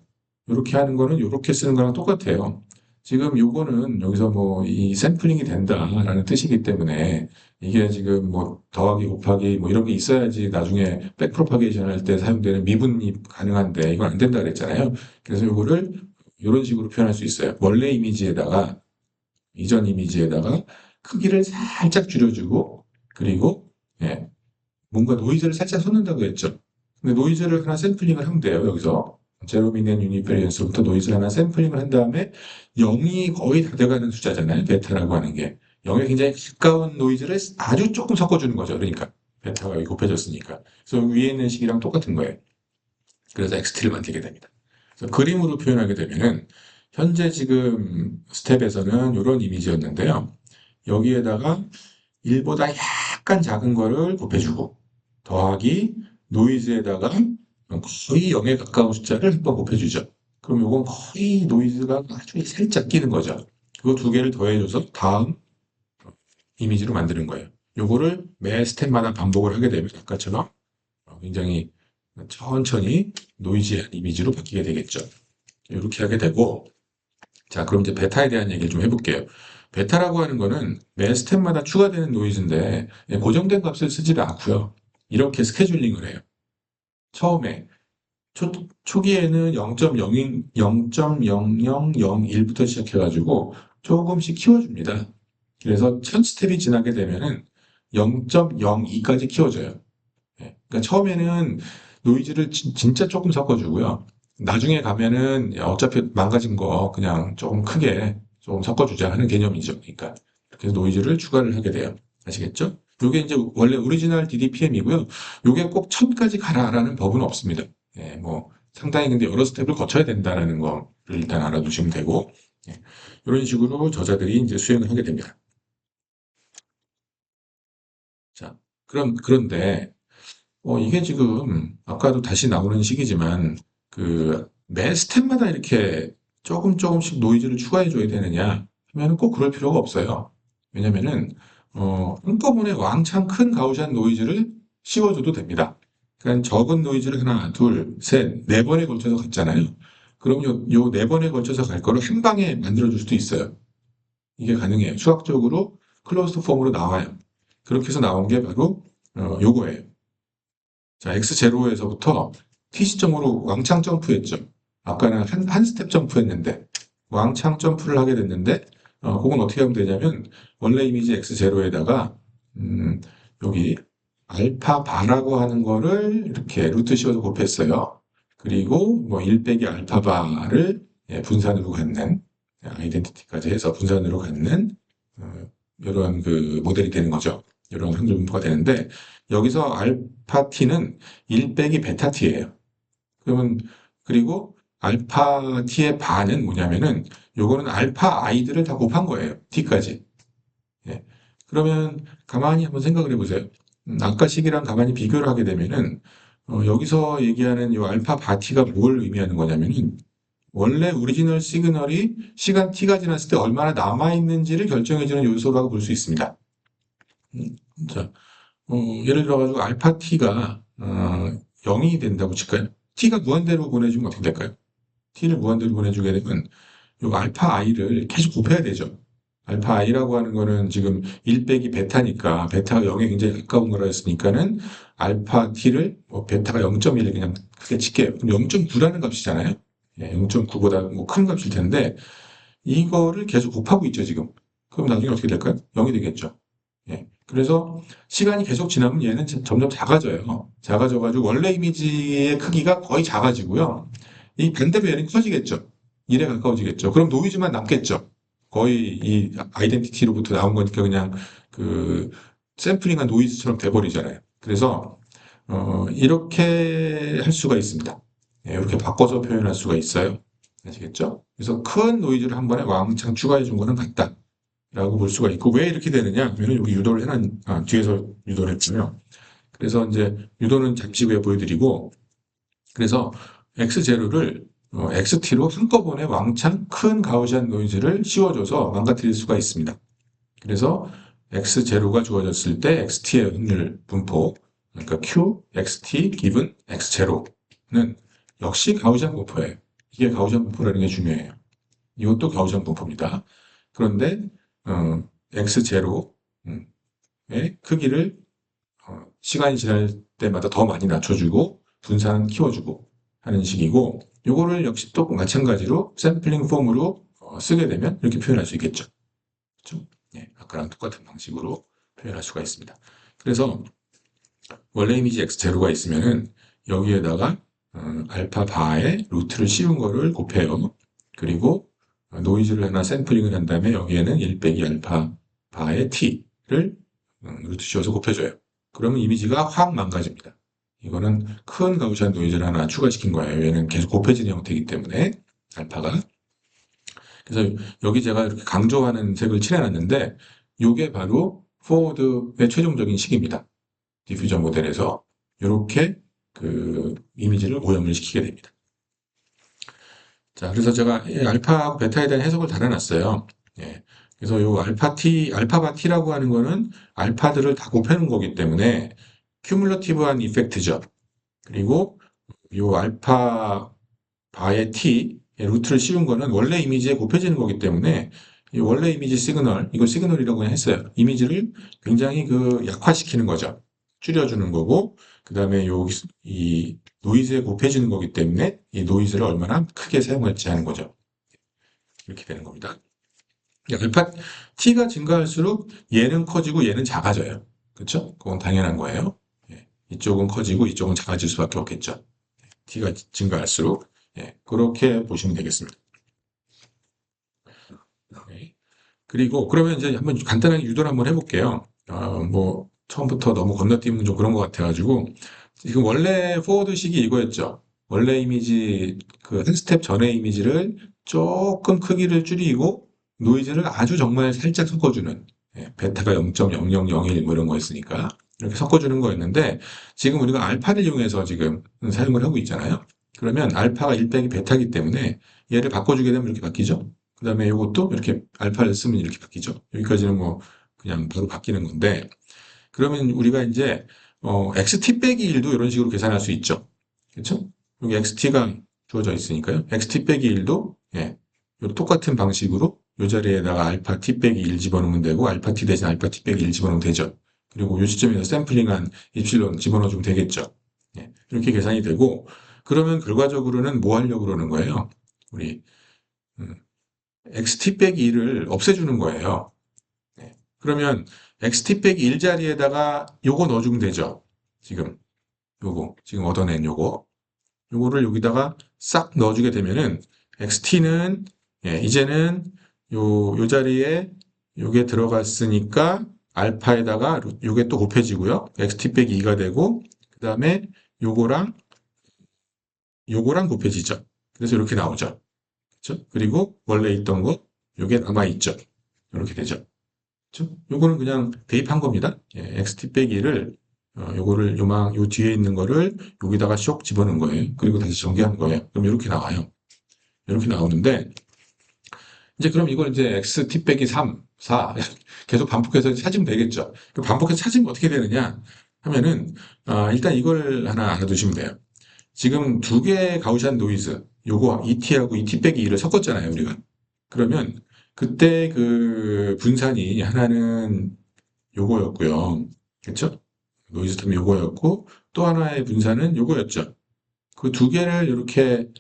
이렇게 하는 거는 이렇게 쓰는 거랑 똑같아요. 지금 요거는 여기서 뭐 이 샘플링이 된다라는 뜻이기 때문에 이게 지금 뭐 더하기 곱하기 뭐 이런 게 있어야지 나중에 백프로파게이션 할 때 사용되는 미분이 가능한데 이건 안 된다 그랬잖아요. 그래서 요거를 이런 식으로 표현할 수 있어요. 원래 이미지에다가 이전 이미지에다가 크기를 살짝 줄여주고 그리고 예, 뭔가 노이즈를 살짝 섞는다고 했죠. 근데 노이즈를 하나 샘플링을 하면 돼요. 여기서 제로미넨 유니페리언스부터 노이즈를 하나 샘플링을 한 다음에 0이 거의 다 돼가는 숫자잖아요. 베타라고 하는 게 0에 굉장히 가까운 노이즈를 아주 조금 섞어주는 거죠. 그러니까 베타가 여기 곱해졌으니까. 그래서 위에 있는 식이랑 똑같은 거예요. 그래서 XT를 만들게 됩니다. 그래서 그림으로 표현하게 되면은 현재 지금 스텝에서는 이런 이미지였는데요. 여기에다가 1보다 약간 작은 거를 곱해주고 더하기 노이즈에다가 거의 0에 가까운 숫자를 한번 곱해주죠. 그럼 이건 거의 노이즈가 아주 살짝 끼는 거죠. 그거 두 개를 더해줘서 다음 이미지로 만드는 거예요. 요거를 매 스텝마다 반복을 하게 되면 아까처럼 굉장히 천천히 노이즈한 이미지로 바뀌게 되겠죠. 이렇게 하게 되고 자, 그럼 이제 베타에 대한 얘기를 좀 해볼게요. 베타라고 하는 거는 매 스텝마다 추가되는 노이즈인데 고정된 값을 쓰지를 않고요. 이렇게 스케줄링을 해요. 처음에 초기에는 0.0001부터 시작해가지고 조금씩 키워줍니다. 그래서 1000스텝이 지나게 되면은 0.02까지 키워져요. 그러니까 처음에는 노이즈를 진짜 조금 섞어주고요. 나중에 가면은 어차피 망가진 거 그냥 조금 크게 좀 섞어주자 하는 개념이죠. 그러니까 이렇게 해서 노이즈를 추가를 하게 돼요. 아시겠죠? 이게 이제 원래 오리지널 DDPM이고요. 이게 꼭 1000까지 가라라는 법은 없습니다. 예, 뭐 상당히 근데 여러 스텝을 거쳐야 된다라는 거를 일단 알아두시면 되고 예, 이런 식으로 저자들이 이제 수행을 하게 됩니다. 자, 그런데 이게 지금 아까도 다시 나오는 식이지만 매 스텝마다 이렇게 조금씩 노이즈를 추가해 줘야 되느냐 하면 꼭 그럴 필요가 없어요. 왜냐면은 한꺼번에 왕창 큰 가우시안 노이즈를 씌워줘도 됩니다. 그러니까 적은 노이즈를 하나, 둘, 셋, 네 번에 걸쳐서 갔잖아요. 그럼 요 네 번에 걸쳐서 갈 거를 한 방에 만들어 줄 수도 있어요. 이게 가능해요. 수학적으로 클로즈드 폼으로 나와요. 그렇게 해서 나온 게 바로 요거예요. 자, X0에서부터 T 시점으로 왕창 점프했죠. 아까는 한 스텝 점프했는데, 왕창 점프를 하게 됐는데, 그건 어떻게 하면 되냐면, 원래 이미지 X0에다가, 여기, 알파 바라고 하는 거를 이렇게 루트 씌워서 곱했어요. 그리고 뭐 1 빼기 알파 바를 분산으로 갖는, 아이덴티티까지 해서 분산으로 갖는, 이런 그 모델이 되는 거죠. 이런 확률 분포가 되는데, 여기서 알파 t는 1 빼기 베타 t예요. 그러면 그리고 알파 t의 반은 뭐냐면은 요거는 알파 i들을 다 곱한 거예요. t까지. 예. 그러면 가만히 한번 생각을 해보세요. 아까 식이랑 가만히 비교를 하게 되면은 여기서 얘기하는 이 알파 바티가 뭘 의미하는 거냐면은 원래 오리지널 시그널이 시간 t가 지났을 때 얼마나 남아있는지를 결정해주는 요소라고 볼 수 있습니다. 자, 예를 들어가지고 알파 t가 0이 된다고 칠까요? t가 무한대로 보내주면 어떻게 될까요? t를 무한대로 보내주게 되면 이 알파 i를 계속 곱해야 되죠. 알파 i라고 하는 거는 지금 1 빼기 베타니까 베타가 0에 굉장히 가까운 거라 했으니까는 알파 t를 뭐 베타가 0.1 그냥 크게 칠게요. 그럼 0.9라는 값이잖아요. 0.9보다 뭐 큰 값일 텐데 이거를 계속 곱하고 있죠 지금. 그럼 나중에 어떻게 될까요? 0이 되겠죠. 그래서 시간이 계속 지나면 얘는 점점 작아져요. 작아져가지고 원래 이미지의 크기가 거의 작아지고요. 이 반대로 얘는 커지겠죠. 1에 가까워지겠죠. 그럼 노이즈만 남겠죠. 거의 이 아이덴티티로부터 나온 거니까 그냥 그 샘플링한 노이즈처럼 돼버리잖아요. 그래서 이렇게 할 수가 있습니다. 이렇게 바꿔서 표현할 수가 있어요. 아시겠죠? 그래서 큰 노이즈를 한 번에 왕창 추가해 준 거는 같다. 라고 볼 수가 있고, 왜 이렇게 되느냐 하면 여기 유도를 해놓은, 뒤에서 유도를 했군요. 그래서 이제 유도는 잠시 후에 보여드리고, 그래서 X0를 XT로 한꺼번에 왕창 큰 가우시안 노이즈를 씌워줘서 망가뜨릴 수가 있습니다. 그래서 X0가 주어졌을 때 XT의 확률 분포, 그러니까 Q, XT, 기분 X0 역시 가우시안 분포예요. 이게 가우시안 분포라는 게 중요해요. 이것도 가우시안 분포입니다. 그런데 x0의 크기를 시간이 지날 때마다 더 많이 낮춰주고 분산 키워주고 하는 식이고, 요거를 역시 또 마찬가지로 샘플링 폼으로 쓰게 되면 이렇게 표현할 수 있겠죠. 그렇죠? 예, 아까랑 똑같은 방식으로 표현할 수가 있습니다. 그래서 원래 이미지 x0가 있으면은 여기에다가 알파 바에 루트를 씌운 거를 곱해요. 그리고 노이즈를 하나 샘플링을 한 다음에 여기에는 1 빼기 알파 바의 t를 루트 씌워서 곱해줘요. 그러면 이미지가 확 망가집니다. 이거는 큰 가우시안 노이즈를 하나 추가시킨 거예요. 얘는 계속 곱해지는 형태이기 때문에 알파가. 그래서 여기 제가 이렇게 강조하는 색을 칠해놨는데 이게 바로 포워드의 최종적인 식입니다. 디퓨저 모델에서 이렇게 그 이미지를 오염을 시키게 됩니다. 자, 그래서 제가 알파하고 베타에 대한 해석을 달아놨어요. 예. 그래서 요 알파바 t라고 하는 거는 알파들을 다 곱해놓은 거기 때문에 큐뮬러티브한 이펙트죠. 그리고 요 알파 바의 t, 루트를 씌운 거는 원래 이미지에 곱해지는 거기 때문에 이 원래 이미지 시그널, 이걸 시그널이라고 했어요. 이미지를 굉장히 약화시키는 거죠. 줄여주는 거고, 그 다음에 이 노이즈에 곱해지는 거기 때문에 이 노이즈를 얼마나 크게 사용할지 하는 거죠. 이렇게 되는 겁니다. 알파 t가 증가할수록 얘는 커지고 얘는 작아져요. 그렇죠? 그건 당연한 거예요. 예, 이쪽은 커지고 이쪽은 작아질 수밖에 없겠죠. t가 증가할수록. 예, 그렇게 보시면 되겠습니다. 네. 그리고 그러면 이제 한번 간단하게 유도를 한번 해볼게요. 뭐 처음부터 너무 건너뛰면 좀 그런 것 같아가지고 지금 원래 포워드식이 이거였죠. 원래 이미지 한 스텝 전의 이미지를 조금 크기를 줄이고 노이즈를 아주 정말 살짝 섞어주는, 베타가 0.0001 뭐 이런 거였으니까 이렇게 섞어주는 거였는데 지금 우리가 알파를 이용해서 지금 사용을 하고 있잖아요. 그러면 알파가 1 빼기 베타이기 때문에 얘를 바꿔주게 되면 이렇게 바뀌죠. 그 다음에 이것도 이렇게 알파를 쓰면 이렇게 바뀌죠. 여기까지는 뭐 그냥 바로 바뀌는 건데, 그러면 우리가 이제 xt 빼기 1도 이런 식으로 계산할 수 있죠. 그렇죠? 여기 xt가 주어져 있으니까요. xt 빼기 1도 똑같은 방식으로 이 자리에다가 알파 t 빼기 1 집어넣으면 되고 알파 t 대신 알파 t 빼기 1 집어넣으면 되죠. 그리고 이 시점에서 샘플링한 입실론 집어넣어주면 되겠죠. 이렇게 계산이 되고, 그러면 결과적으로는 뭐 하려고 그러는 거예요? 우리 xt 빼기 1을 없애주는 거예요. 그러면 xt 빼기 1 자리에다가 요거 넣어주면 되죠. 지금 지금 얻어낸 요거를 여기다가 싹 넣어주게 되면은 xt는 이제는 요 자리에 요게 들어갔으니까 알파에다가 요게 또 곱해지고요. xt 빼기 2가 되고, 그 다음에 요거랑 곱해지죠. 그래서 이렇게 나오죠. 그렇죠? 그리고 원래 있던 거 요게 남아있죠. 이렇게 되죠. 그렇죠? 요거는 그냥 대입한 겁니다. xt 빼기를 요거를 요 뒤에 있는 거를 여기다가 쇽 집어넣은 거예요. 그리고 다시 전개한 거예요. 그럼 이렇게 나와요. 이렇게 나오는데 이제 그럼 이걸 이제 xt 빼기 3, 4 계속 반복해서 찾으면 되겠죠. 반복해서 찾으면 어떻게 되느냐 하면은 일단 이걸 하나 알아두시면 돼요. 지금 두 개의 가우시안 노이즈, 요거 ET하고 ET 빼기 2를 섞었잖아요, 우리가. 그러면 그때 그 분산이 하나는 요거였고요. 그렇죠? 노이즈 텀이 요거였고 또 하나의 분산은 요거였죠. 그 두 개를 이렇게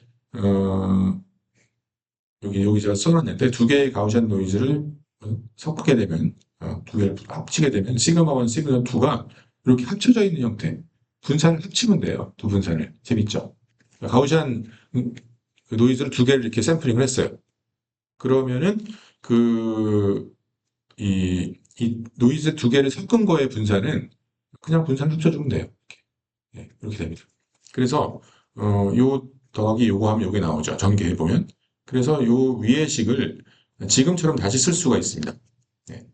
여기 제가 써놨는데 두 개의 가우시안 노이즈를 섞게 되면 두 개를 합치게 되면 시그마 1, 시그마 2가 이렇게 합쳐져 있는 형태. 분산을 합치면 돼요. 두 분산을. 재밌죠? 가우시안 그 노이즈를 두 개를 이렇게 샘플링을 했어요. 그러면은 이 노이즈 두 개를 섞은 거의 분산은 그냥 분산 합쳐주면 돼요. 이렇게 됩니다. 그래서 요 더하기 요거 하면 요게 나오죠. 전개해 보면. 그래서 요 위의 식을 지금처럼 다시 쓸 수가 있습니다.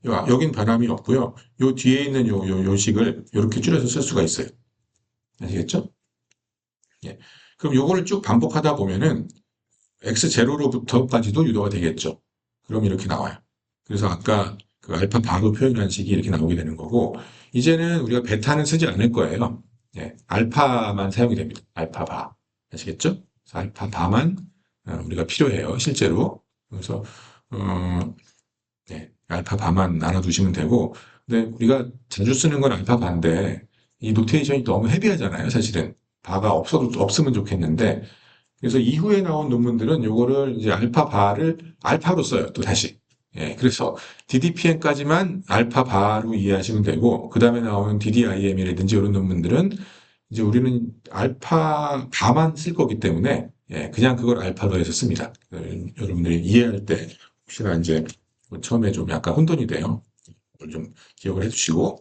여긴 바람이 없고요. 요 뒤에 있는 요 식을 이렇게 줄여서 쓸 수가 있어요. 아시겠죠? 그럼 요거를 쭉 반복하다 보면은 x0로부터까지도 유도가 되겠죠. 그럼 이렇게 나와요. 그래서 아까 그 알파 바로 표현한 식이 이렇게 나오게 되는 거고, 이제는 우리가 베타는 쓰지 않을 거예요. 알파만 사용이 됩니다. 알파 바. 아시겠죠? 알파 바만 우리가 필요해요, 실제로. 그래서 어, 네, 알파 바만 알아두시면 되고, 근데 우리가 자주 쓰는 건 알파 바인데 이 노테이션이 너무 헤비하잖아요, 사실은. 바가 없으면 좋겠는데, 그래서 이후에 나온 논문들은 요거를 이제 알파 바를 알파로 써요, 또 다시. 예, 그래서 DDPM까지만 알파 바로 이해하시면 되고, 그 다음에 나오는 DDIM이라든지 이런 논문들은 이제 우리는 알파 바만 쓸 거기 때문에, 예, 그냥 그걸 알파로 해서 씁니다. 여러분들이 이해할 때 혹시나 이제 처음에 좀 약간 혼돈이 돼요. 그걸 좀 기억을 해주시고.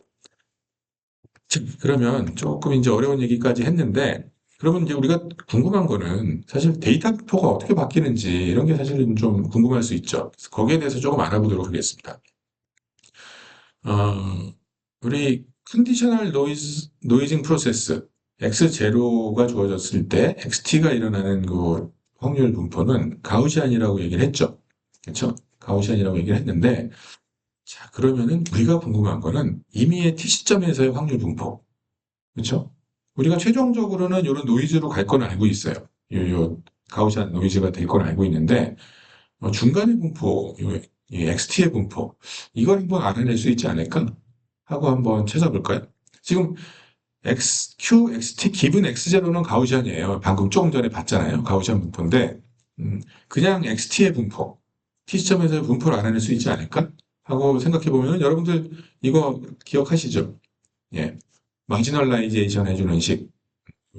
자, 그러면 조금 이제 어려운 얘기까지 했는데, 그러면 이제 우리가 궁금한 거는 사실 데이터 분포가 어떻게 바뀌는지 이런 게 사실은 좀 궁금할 수 있죠. 그래서 거기에 대해서 조금 알아보도록 하겠습니다. 어, 우리 컨디셔널 노이징 프로세스 X0가 주어졌을 때 XT가 일어나는 그 확률 분포는 가우시안이라고 얘기를 했죠. 그렇죠? 가우시안이라고 얘기를 했는데, 자, 그러면은 우리가 궁금한 거는 임의의 T 시점에서의 확률 분포. 그렇죠? 우리가 최종적으로는 이런 노이즈로 갈 건 알고 있어요. 요 가우시안 노이즈가 될 건 알고 있는데 중간의 분포, 이 XT의 분포 이걸 한번 알아낼 수 있지 않을까 하고 한번 찾아볼까요? 지금 Q, XT, 기분 X0는 가우시안이에요. 방금 조금 전에 봤잖아요. 가우시안 분포인데 그냥 XT의 분포, T 시점에서의 분포를 알아낼 수 있지 않을까 하고 생각해 보면 여러분들 이거 기억하시죠? 예. 마지널라이제이션 해주는 식,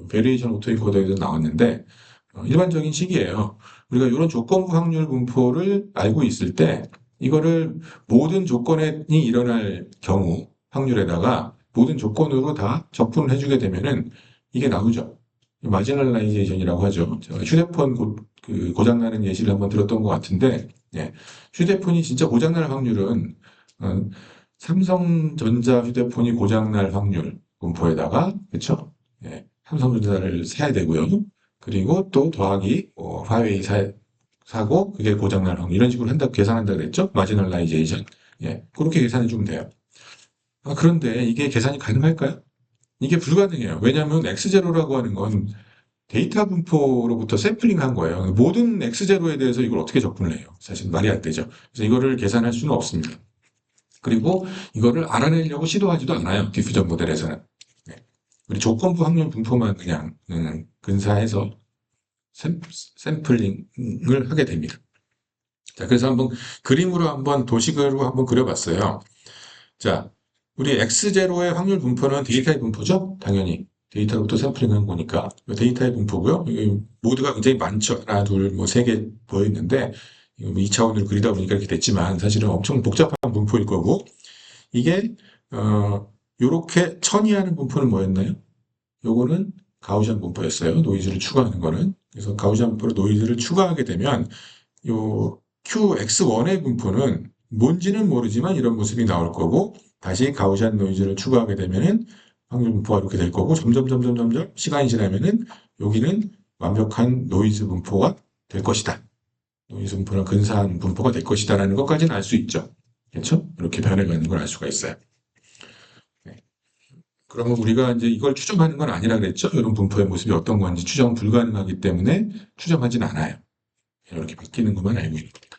베리에이션 오토인코더에도 나왔는데, 일반적인 식이에요. 우리가 이런 조건부 확률 분포를 알고 있을 때, 이거를 모든 조건이 일어날 경우 확률에다가 모든 조건으로 다 적분을 해주게 되면은 이게 나오죠. 마지널라이제이션이라고 하죠. 제가 휴대폰 고장나는 예시를 한번 들었던 것 같은데, 예, 휴대폰이 진짜 고장날 확률은 어, 삼성전자 휴대폰이 고장날 확률 분포에다가 그렇죠? 예, 삼성전자를 사야 되고요. 그리고 또 더하기 화웨이 사고 그게 고장날 확률 이런 식으로 계산한다 그랬죠? 마지널라이제이션. 예, 그렇게 계산해 주면 돼요. 아, 그런데 이게 계산이 가능할까요? 이게 불가능해요. 왜냐하면 X0라고 하는 건 데이터 분포로부터 샘플링한 거예요. 모든 X0에 대해서 이걸 어떻게 접근을 해요? 사실 말이 안 되죠. 그래서 이거를 계산할 수는 없습니다. 그리고 이거를 알아내려고 시도하지도 않아요. 디퓨전 모델에서는. 네. 우리 조건부 확률 분포만 그냥 근사해서 샘플링을 하게 됩니다. 자, 그래서 한번 그림으로 한번 도식으로 한번 그려봤어요. 자, 우리 X0의 확률 분포는 데이터의 분포죠? 당연히. 데이터로부터 샘플링한 거니까. 데이터의 분포고요. 모드가 굉장히 많죠. 하나, 둘, 뭐, 세 개 보여있는데, 2차원으로 그리다 보니까 이렇게 됐지만, 사실은 엄청 복잡한 분포일 거고, 이게, 요렇게 천이하는 분포는 뭐였나요? 요거는 가우시안 분포였어요. 노이즈를 추가하는 거는. 그래서 가우시안 분포로 노이즈를 추가하게 되면, 요 QX1의 분포는 뭔지는 모르지만 이런 모습이 나올 거고 다시 가우시안 노이즈를 추가하게 되면은 확률 분포가 이렇게 될 거고 점점 시간이 지나면은 여기는 완벽한 노이즈 분포가 될 것이다. 노이즈 분포는 근사한 분포가 될 것이다라는 것까지는 알 수 있죠. 그렇죠? 이렇게 변해가는 걸 알 수가 있어요. 네. 그러면 우리가 이제 이걸 추정하는 건 아니라 그랬죠? 이런 분포의 모습이 어떤 건지 추정 불가능하기 때문에 추정하진 않아요. 이렇게 바뀌는 것만 알고 있는 겁니다.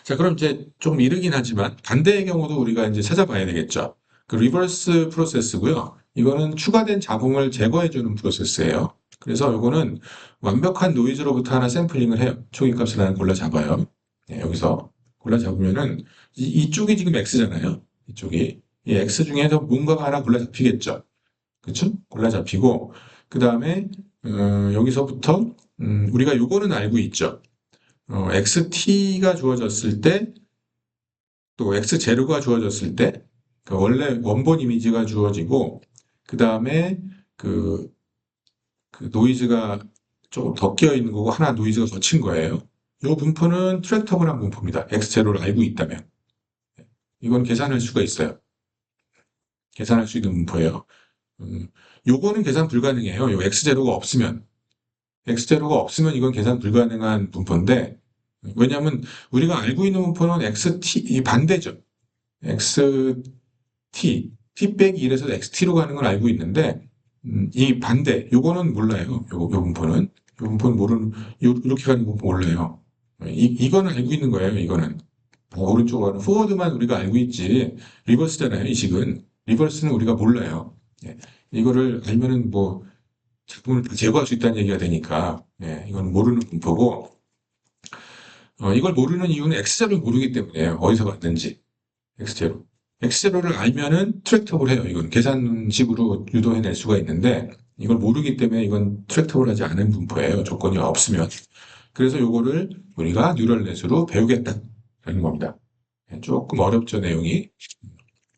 자, 그럼 이제 좀 이르긴 하지만 반대의 경우도 우리가 이제 찾아봐야 되겠죠. 그 리버스 프로세스고요. 이거는 추가된 잡음을 제거해주는 프로세스예요. 그래서 이거는 완벽한 노이즈로부터 하나 샘플링을 해요. 초기값을 하나 골라 잡아요. 네, 여기서 골라 잡으면은 이쪽이 지금 X잖아요. 이쪽이 이 X 중에서 뭔가가 하나 골라 잡히겠죠. 그쵸? 골라 잡히고 그 다음에 여기서부터 우리가 요거는 알고 있죠. XT가 주어졌을 때, 또 X0가 주어졌을 때, 그 원래 원본 이미지가 주어지고, 그 다음에 그, 그 노이즈가 조금 더 끼어 있는 거고, 하나 노이즈가 거친 거예요. 이 분포는 트랙터블한 분포입니다. X0를 알고 있다면. 이건 계산할 수가 있어요. 계산할 수 있는 분포예요. 요거는 계산 불가능해요. 요 X0가 없으면. X0가 없으면 이건 계산 불가능한 분포인데, 왜냐하면 우리가 알고 있는 분포는 XT, 이 반대죠. XT, T 빼기 1에서 XT로 가는 걸 알고 있는데, 이 반대, 요거는 몰라요. 요 분포는. 요 분포는 이렇게 가는 분포 몰라요. 이거는 알고 있는 거예요, 이거는. 오른쪽으로 가는 포워드만 우리가 알고 있지, 리버스잖아요, 이 식은. 리버스는 우리가 몰라요. 예, 이거를 알면은 뭐, 작품을 다 제거할 수 있다는 얘기가 되니까, 예, 이건 모르는 분포고, 이걸 모르는 이유는 X자를 모르기 때문이에요. 어디서 봤는지. X제로. X제로를 알면은 트랙터블 해요. 이건 계산식으로 유도해낼 수가 있는데, 이걸 모르기 때문에 이건 트랙터블하지 않은 분포예요. 조건이 없으면. 그래서 요거를 우리가 뉴럴넷으로 배우겠다는 겁니다. 예, 조금 어렵죠, 내용이.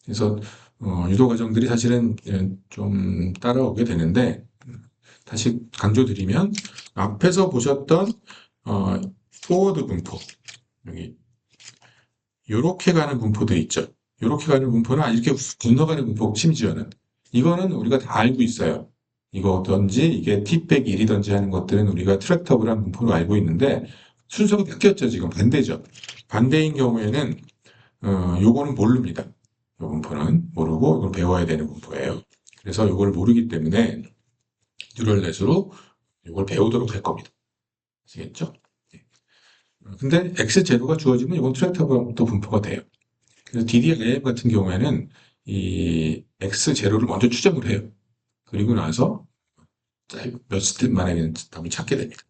그래서 유도 과정들이 사실은 좀 따라오게 되는데, 다시 강조드리면 앞에서 보셨던 어, 포워드 분포, 여기 요렇게 가는 분포도 있죠. 요렇게 가는 분포는 이렇게 건너가는 분포, 심지어는 이거는 우리가 다 알고 있어요. 이거든지 이게 T-1 1이든지 하는 것들은 우리가 트랙터블한 분포로 알고 있는데, 순서가 바뀌었죠. 지금 반대죠. 반대인 경우에는 요거는 모릅니다. 요 분포는 모르고 이걸 배워야 되는 분포예요. 그래서 요걸 모르기 때문에 뉴럴넷으로 이걸 배우도록 할 겁니다. 아시겠죠? 예. 근데 X0가 주어지면 이건 트랙터블도 분포가 돼요. 그래서 DDIM 같은 경우에는 이 X0를 먼저 추정을 해요. 그리고 나서 몇 스텝 만에 답을 찾게 됩니다.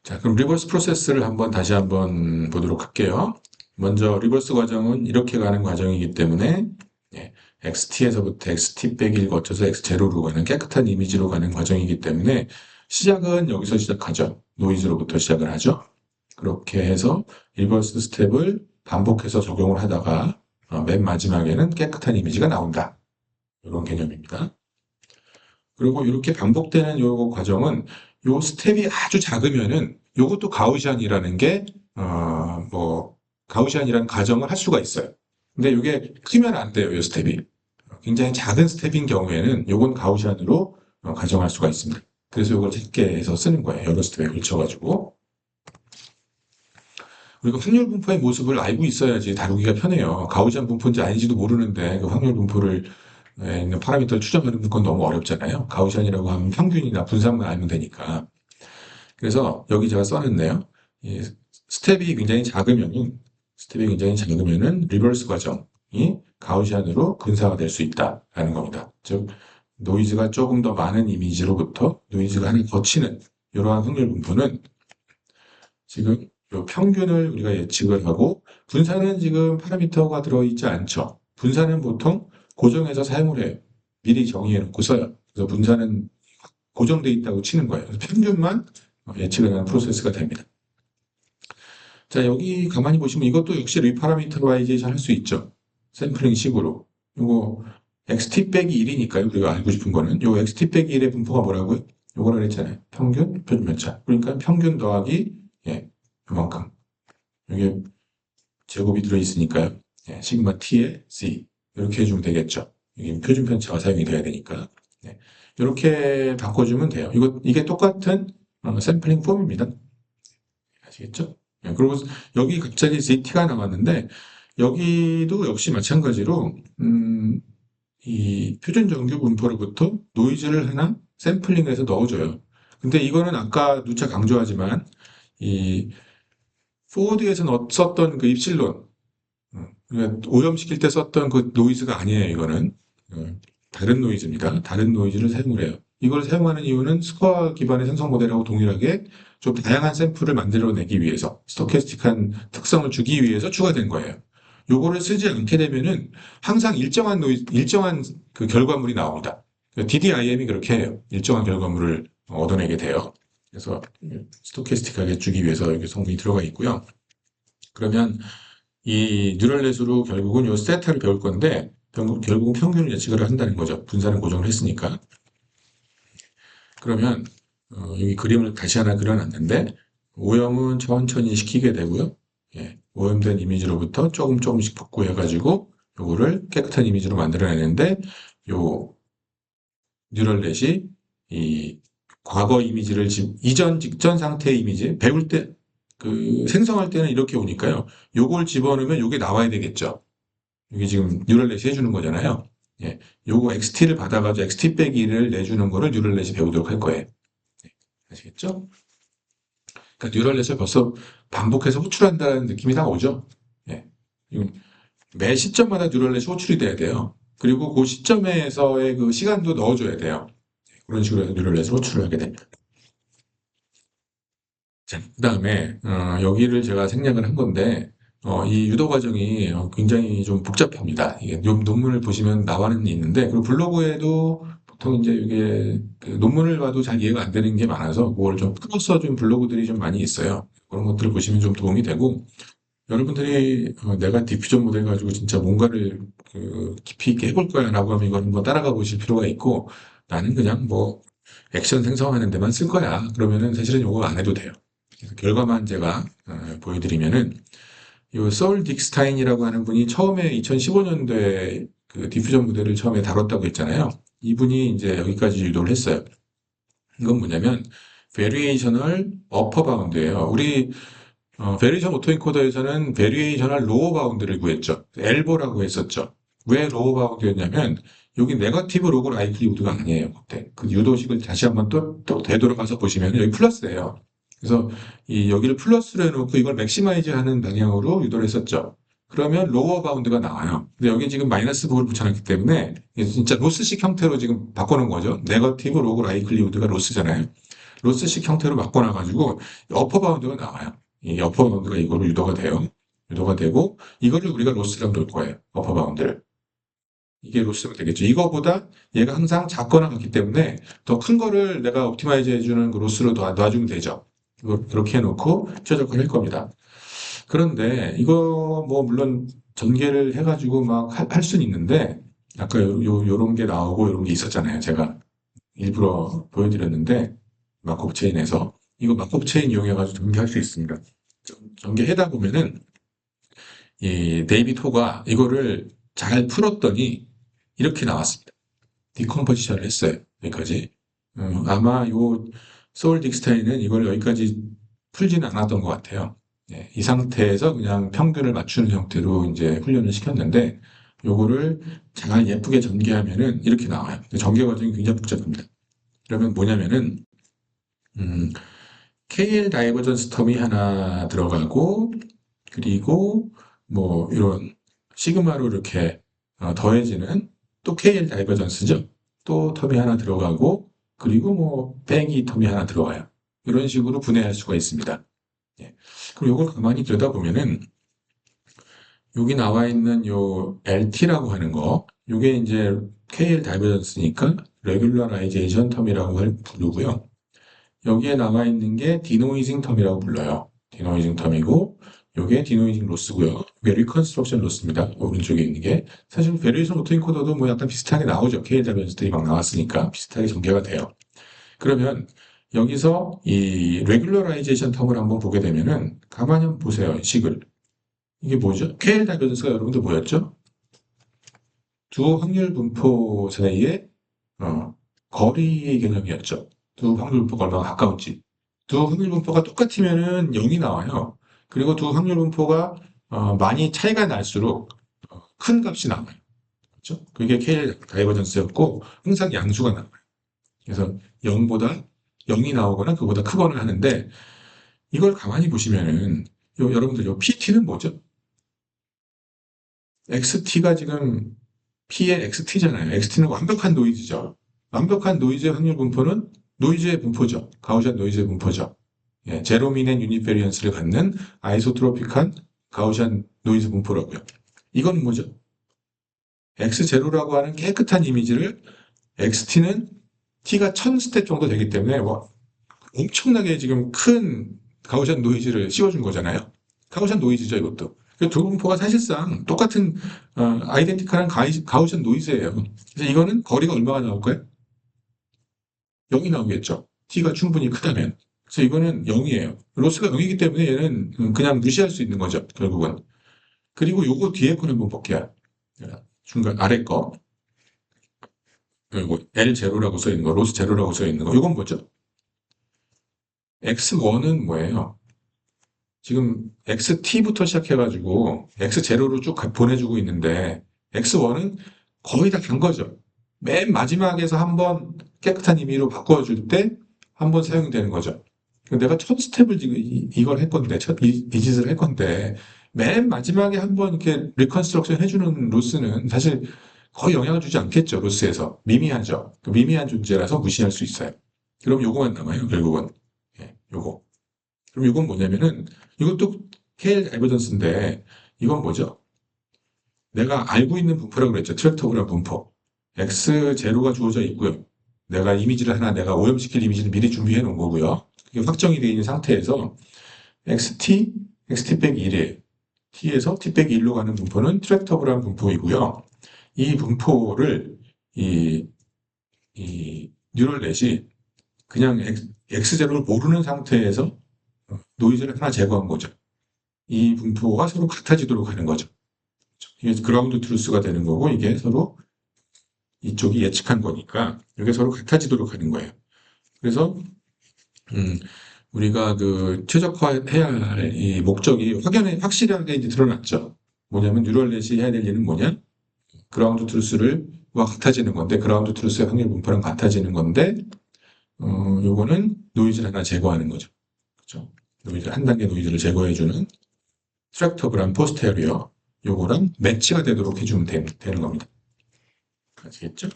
자, 그럼 리버스 프로세스를 다시 한번 보도록 할게요. 먼저 리버스 과정은 이렇게 가는 과정이기 때문에, 예, XT에서부터 XT-1 거쳐서 X0로 가는 깨끗한 이미지로 가는 과정이기 때문에 시작은 여기서 시작하죠. 노이즈로부터 시작을 하죠. 그렇게 해서 리버스 스텝을 반복해서 적용을 하다가 맨 마지막에는 깨끗한 이미지가 나온다. 이런 개념입니다. 그리고 이렇게 반복되는 요 과정은 요 스텝이 아주 작으면은 요것도 가우시안이라는 게, 가우시안이라는 가정을 할 수가 있어요. 근데 이게 크면 안 돼요, 요 스텝이. 굉장히 작은 스텝인 경우에는 요건 가우시안으로 가정할 수가 있습니다. 그래서 요걸 작게 해서 쓰는 거예요. 여러 스텝에 걸쳐가지고. 그리고 확률 분포의 모습을 알고 있어야지 다루기가 편해요. 가우시안 분포인지 아닌지도 모르는데 그 확률 분포를 있는 파라미터를 추정하는 건 너무 어렵잖아요. 가우시안이라고 하면 평균이나 분산만 알면 되니까. 그래서 여기 제가 써놨네요. 이 스텝이 굉장히 작으면은 리버스 과정이 가우시안으로 근사화될 수 있다라는 겁니다. 즉 노이즈가 조금 더 많은 이미지로부터 노이즈가 하나 거치는 이러한 확률 분포는 지금 요 평균을 우리가 예측을 하고, 분산은 지금 파라미터가 들어있지 않죠. 분산은 보통 고정해서 사용을 해요. 미리 정의해 놓고 써요. 그래서 분산은 고정돼 있다고 치는 거예요. 그래서 평균만 예측을 하는 프로세스가 됩니다. 자, 여기 가만히 보시면 이것도 역시 리파라미터라이제이션 할 수 있죠. 샘플링 식으로. 요거 XT 빼기 1이니까요. 우리가 알고 싶은 거는 요 XT 빼기 1의 분포가 뭐라고요? 요거를 했잖아요. 평균, 표준편차. 그러니까 평균 더하기, 예, 요만큼. 여기 제곱이 들어있으니까요. 예, 시그마 t의 c. 이렇게 해주면 되겠죠. 여기 표준편차가 사용이 돼야 되니까. 예, 이렇게 바꿔주면 돼요. 이게 똑같은 샘플링 폼입니다. 아시겠죠? 예, 그리고 여기 갑자기 t가 나왔는데, 여기도 역시 마찬가지로 이 표준 정규 분포로부터 노이즈를 하나 샘플링해서 넣어줘요. 근데 이거는 아까 누차 강조하지만 이 포워드에서 썼던 그 입실론, 그러니까 오염시킬 때 썼던 그 노이즈가 아니에요. 이거는 다른 노이즈입니다. 다른 노이즈를 사용을 해요. 이걸 사용하는 이유는 스코어 기반의 생성 모델하고 동일하게 좀 다양한 샘플을 만들어내기 위해서, 스토캐스틱한 특성을 주기 위해서 추가된 거예요. 요거를 쓰지 않게 되면은 항상 일정한 그 결과물이 나옵니다. DDIM이 그렇게 해요. 일정한 결과물을 얻어내게 돼요. 그래서 스토캐스틱하게 주기 위해서 여기 성분이 들어가 있고요. 그러면 이 뉴럴넷으로 결국은 요 세타를 배울 건데, 결국은 평균을 예측을 한다는 거죠. 분산은 고정을 했으니까. 그러면 여기 그림을 다시 하나 그려놨는데, 오염은 천천히 시키게 되고요. 예, 오염된 이미지로부터 조금씩 복구해가지고 요거를 깨끗한 이미지로 만들어내는데, 요 뉴럴넷이 이 과거 이미지를 이전 직전 상태의 이미지 배울 때, 그 생성할 때는 이렇게 오니까요. 요걸 집어넣으면 요게 나와야 되겠죠. 이게 지금 뉴럴넷이 해주는 거잖아요. 예, 요거 XT를 받아가지고 XT 빼기를 내주는 거를 뉴럴넷이 배우도록 할 거예요. 아시겠죠? 그러니까 뉴럴넷을 벌써 반복해서 호출한다는 느낌이 딱 오죠? 예. 매 시점마다 뉴럴넷이 호출이 돼야 돼요. 그리고 그 시점에서의 그 시간도 넣어줘야 돼요. 그런 식으로 해서 뉴럴넷을 호출을 하게 됩니다. 자, 그 다음에, 여기를 제가 생략을 한 건데, 이 유도 과정이 굉장히 좀 복잡합니다. 이게 논문을 보시면 나와는 있는데, 그리고 블로그에도 보통 이제 이게 그 논문을 봐도 잘 이해가 안 되는 게 많아서, 그걸 좀 풀어서 좀 블로그들이 좀 많이 있어요. 그런 것들을 보시면 좀 도움이 되고, 여러분들이 내가 디퓨전 모델 가지고 진짜 뭔가를 깊이 있게 해볼 거야 라고 하면 이걸 한번 따라가 보실 필요가 있고, 나는 그냥 뭐 액션 생성하는 데만 쓸 거야. 그러면은 사실은 이거 안 해도 돼요. 그래서 결과만 제가 보여드리면은 이 소울 딕스타인이라고 하는 분이 처음에 2015년도에 그 디퓨전 모델을 처음에 다뤘다고 했잖아요. 이분이 이제 여기까지 유도를 했어요. 이건 뭐냐면 베리에이셔널 어퍼 바운드예요. 우리 베리에이션 오토인코더에서는 베리에이셔널 로어 바운드를 구했죠. 엘보라고 했었죠. 왜 로어 바운드였냐면 여기 네거티브 로그 라이클리우드가 아니에요. 그때 그 유도식을 다시 한번 또 되돌아가서 보시면 여기 플러스예요. 그래서 이 여기를 플러스로 해놓고 이걸 맥시마이즈 하는 방향으로 유도를 했었죠. 그러면 로어 바운드가 나와요. 근데 여기 지금 마이너스 9를 붙여놨기 때문에 이게 진짜 로스식 형태로 지금 바꿔놓은 거죠. 네거티브 로그 라이클리우드가 로스잖아요. 로스식 형태로 바꿔놔가지고 어퍼 바운드가 나와요. 이 어퍼 바운드가 이거로 유도가 돼요. 유도가 되고 이거를 우리가 로스라고 놓을 거예요. 어퍼 바운드를. 이게 로스가 되겠죠. 이거보다 얘가 항상 작거나 같기 때문에 더 큰 거를 내가 옵티마이즈 해주는 그 로스로 놔주면 되죠. 그렇게 해놓고 최적화를 할 겁니다. 그런데 이거 뭐 물론 전개를 해가지고 막 할 수는 있는데 아까 요런 게 나오고 요런 게 있었잖아요. 제가 일부러 보여드렸는데 마콥체인에서 이거 마콥체인 이용해가지고 전개할 수 있습니다. 전개하다 보면은 이 데이빗 호가 이거를 잘 풀었더니 이렇게 나왔습니다. 디컴포지션을 했어요. 여기까지. 아마 요 소울 딕스타인은 이걸 여기까지 풀지는 않았던 것 같아요. 예, 이 상태에서 그냥 평균을 맞추는 형태로 이제 훈련을 시켰는데 요거를 잘 예쁘게 전개하면은 이렇게 나와요. 전개 과정이 굉장히 복잡합니다. 그러면 뭐냐면은 음, KL 다이버전스 텀이 하나 들어가고 그리고 뭐 이런 시그마로 이렇게 더해지는 또 KL 다이버전스죠. 또 텀이 하나 들어가고 그리고 뭐 빼기 텀이 하나 들어와요. 이런 식으로 분해할 수가 있습니다. 예. 그럼 이걸 가만히 들여다보면은 여기 나와 있는 요 LT라고 하는 거 요게 이제 KL 다이버전스니까 레귤러라이제이션 텀이라고 부르고요. 여기에 나와 있는 게 디노이징 텀이라고 불러요. 디노이징 텀이고 요게 디노이징 로스고요. 이게 리컨스트럭션 로스입니다. 오른쪽에 있는 게 사실 베리에이션 오토인코더도 뭐 약간 비슷하게 나오죠. KLW들이 막 나왔으니까 비슷하게 전개가 돼요. 그러면 여기서 이 레귤러라이제이션 텀을 한번 보게 되면은 가만히 한번 보세요. 식을. 이게 뭐죠? KLW가 여러분들 뭐였죠? 두 확률 분포 사이의 거리 개념이었죠. 두 확률 분포가 얼마나 가까운지. 두 확률 분포가 똑같으면은 0이 나와요. 그리고 두 확률 분포가 많이 차이가 날수록 큰 값이 나와요. 그렇죠? 그게 KL 다이버전스였고 항상 양수가 나와요. 그래서 0보다 0이 나오거나 그보다 크거나 하는데 이걸 가만히 보시면은 여러분들 요 PT는 뭐죠? XT가 지금 P의 XT잖아요. XT는 완벽한 노이즈죠. 완벽한 노이즈의 확률 분포는 노이즈의 분포죠. 가우시안 노이즈의 분포죠. 예, 제로미넨 유니페리언스를 갖는 아이소트로픽한 가우시안 노이즈 분포라고요. 이건 뭐죠? X0라고 하는 깨끗한 이미지를 XT는 T가 1000스텝 정도 되기 때문에 뭐 엄청나게 지금 큰 가우시안 노이즈를 씌워준 거잖아요. 가우시안 노이즈죠, 이것도. 두 분포가 사실상 똑같은 아이덴티컬한 가우시안 노이즈예요. 그래서 이거는 거리가 얼마가 나올까요? 0이 나오겠죠. t가 충분히 크다면. 그래서 이거는 0이에요. 로스가 0이기 때문에 얘는 그냥 무시할 수 있는 거죠, 결국은. 그리고 요거 뒤에 거를 한번 볼게요. 중간 아래 거. 그리고 L0라고 써 있는 거, 로스 제로라고 써 있는 거. 요건 뭐죠? X1은 뭐예요? 지금 XT부터 시작해가지고 X0로 쭉 보내주고 있는데 X1은 거의 다 간 거죠. 맨 마지막에서 한번 깨끗한 임의로 바꿔줄 때 한번 사용이 되는 거죠. 내가 첫 스텝을 지금 이걸 할 건데, 이 짓을 할 건데, 맨 마지막에 한번 이렇게 리컨스트럭션 해주는 로스는 사실 거의 영향을 주지 않겠죠, 로스에서. 미미하죠. 그 미미한 존재라서 무시할 수 있어요. 그럼 요거만 남아요, 결국은. 예, 요거. 그럼 이건 뭐냐면은, 이것도 KL 다이버전스인데, 이건 뭐죠? 내가 알고 있는 분포라고 그랬죠. 트랙터그램 분포. X0가 주어져 있고요. 내가 이미지를 하나 내가 오염시킬 이미지를 미리 준비해 놓은 거고요. 그게 확정이 되어 있는 상태에서 XT, XT-1이에요. T에서 T-1로 가는 분포는 트랙터그램 분포이고요. 이 분포를 이 뉴럴넷이 그냥 X0를 모르는 상태에서 노이즈를 하나 제거한 거죠. 이 분포가 서로 같아지도록 하는 거죠. 이게 그라운드 트루스가 되는 거고 이게 서로 이쪽이 예측한 거니까 이게 서로 같아지도록 하는 거예요. 그래서 우리가 그 최적화해야 할 이 목적이 확실하게 이제 드러났죠. 뭐냐면 뉴럴넷이 해야 될 일은 뭐냐? 그라운드 트루스를 와 같아지는 건데 그라운드 트루스의 확률 분포랑 같아지는 건데 요거는 노이즈를 하나 제거하는 거죠. 그렇죠? 노이즈 한 단계 노이즈를 제거해주는 트랙터그램 포스테리어 요거랑 매치가 되도록 해주면 되는 겁니다. 아시겠죠?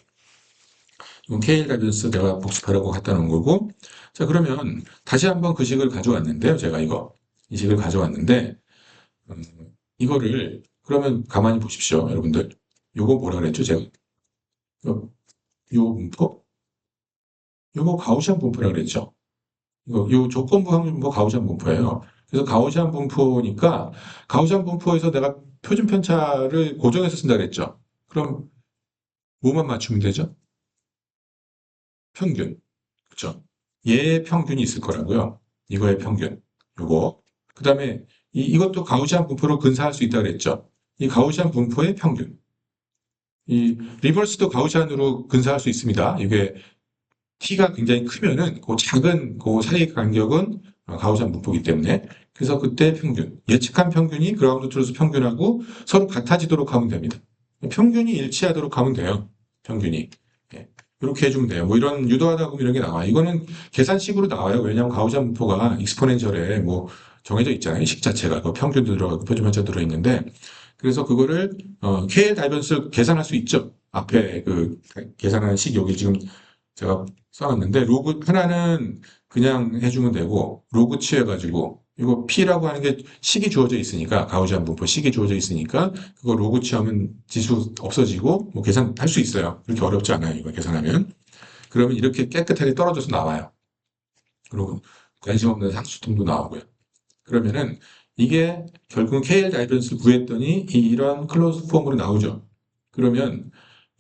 이건 KL 가변수 내가 복습하라고 갖다 놓은 거고. 자, 그러면 다시 한번 그 식을 가져왔는데요. 제가 이 식을 가져왔는데, 음, 이거를, 그러면 가만히 보십시오. 여러분들. 요거 뭐라 그랬죠? 제가. 요 분포? 요거 가우시안 분포라 그랬죠? 요 조건부 확률 분포 가우시안 분포예요. 그래서 가우시안 분포니까, 가우시안 분포에서 내가 표준 편차를 고정해서 쓴다 그랬죠? 그럼 뭐만 맞추면 되죠? 평균. 그렇죠? 얘의 평균이 있을 거라고요. 이거의 평균. 요거. 그 다음에 이것도 가우시안 분포로 근사할 수 있다고 그랬죠. 이 가우시안 분포의 평균. 이 리버스도 가우시안으로 근사할 수 있습니다. 이게 t가 굉장히 크면은 그 작은 그 사이의 간격은 가우시안 분포이기 때문에 그래서 그때 평균 예측한 평균이 그라운드 트루스 평균하고 서로 같아지도록 하면 됩니다. 평균이 일치하도록 하면 돼요. 평균이. 예. 이렇게 해주면 돼요. 뭐 이런 유도하다 보면 이런 게 나와요. 이거는 계산식으로 나와요. 왜냐하면 가우시안 분포가 익스포넨셜에 뭐 정해져 있잖아요. 식 자체가 그 평균도 들어가고 표준 편차 들어있는데 그래서 그거를 KL 다이버스 계산할 수 있죠. 앞에 그 계산하는 식 여기 지금 제가 써놨는데 로그 하나는 그냥 해주면 되고 로그 취해가지고 이거 P라고 하는 게 식이 주어져 있으니까 가우시안 분포 식이 주어져 있으니까 그거 로그 취하면 지수 없어지고 뭐 계산할 수 있어요. 그렇게 어렵지 않아요. 이거 계산하면 그러면 이렇게 깨끗하게 떨어져서 나와요. 그리고 관심 없는 상수통도 나오고요. 그러면은 이게 결국은 KL 다이버스를 구했더니 이런 클로즈 폼으로 나오죠. 그러면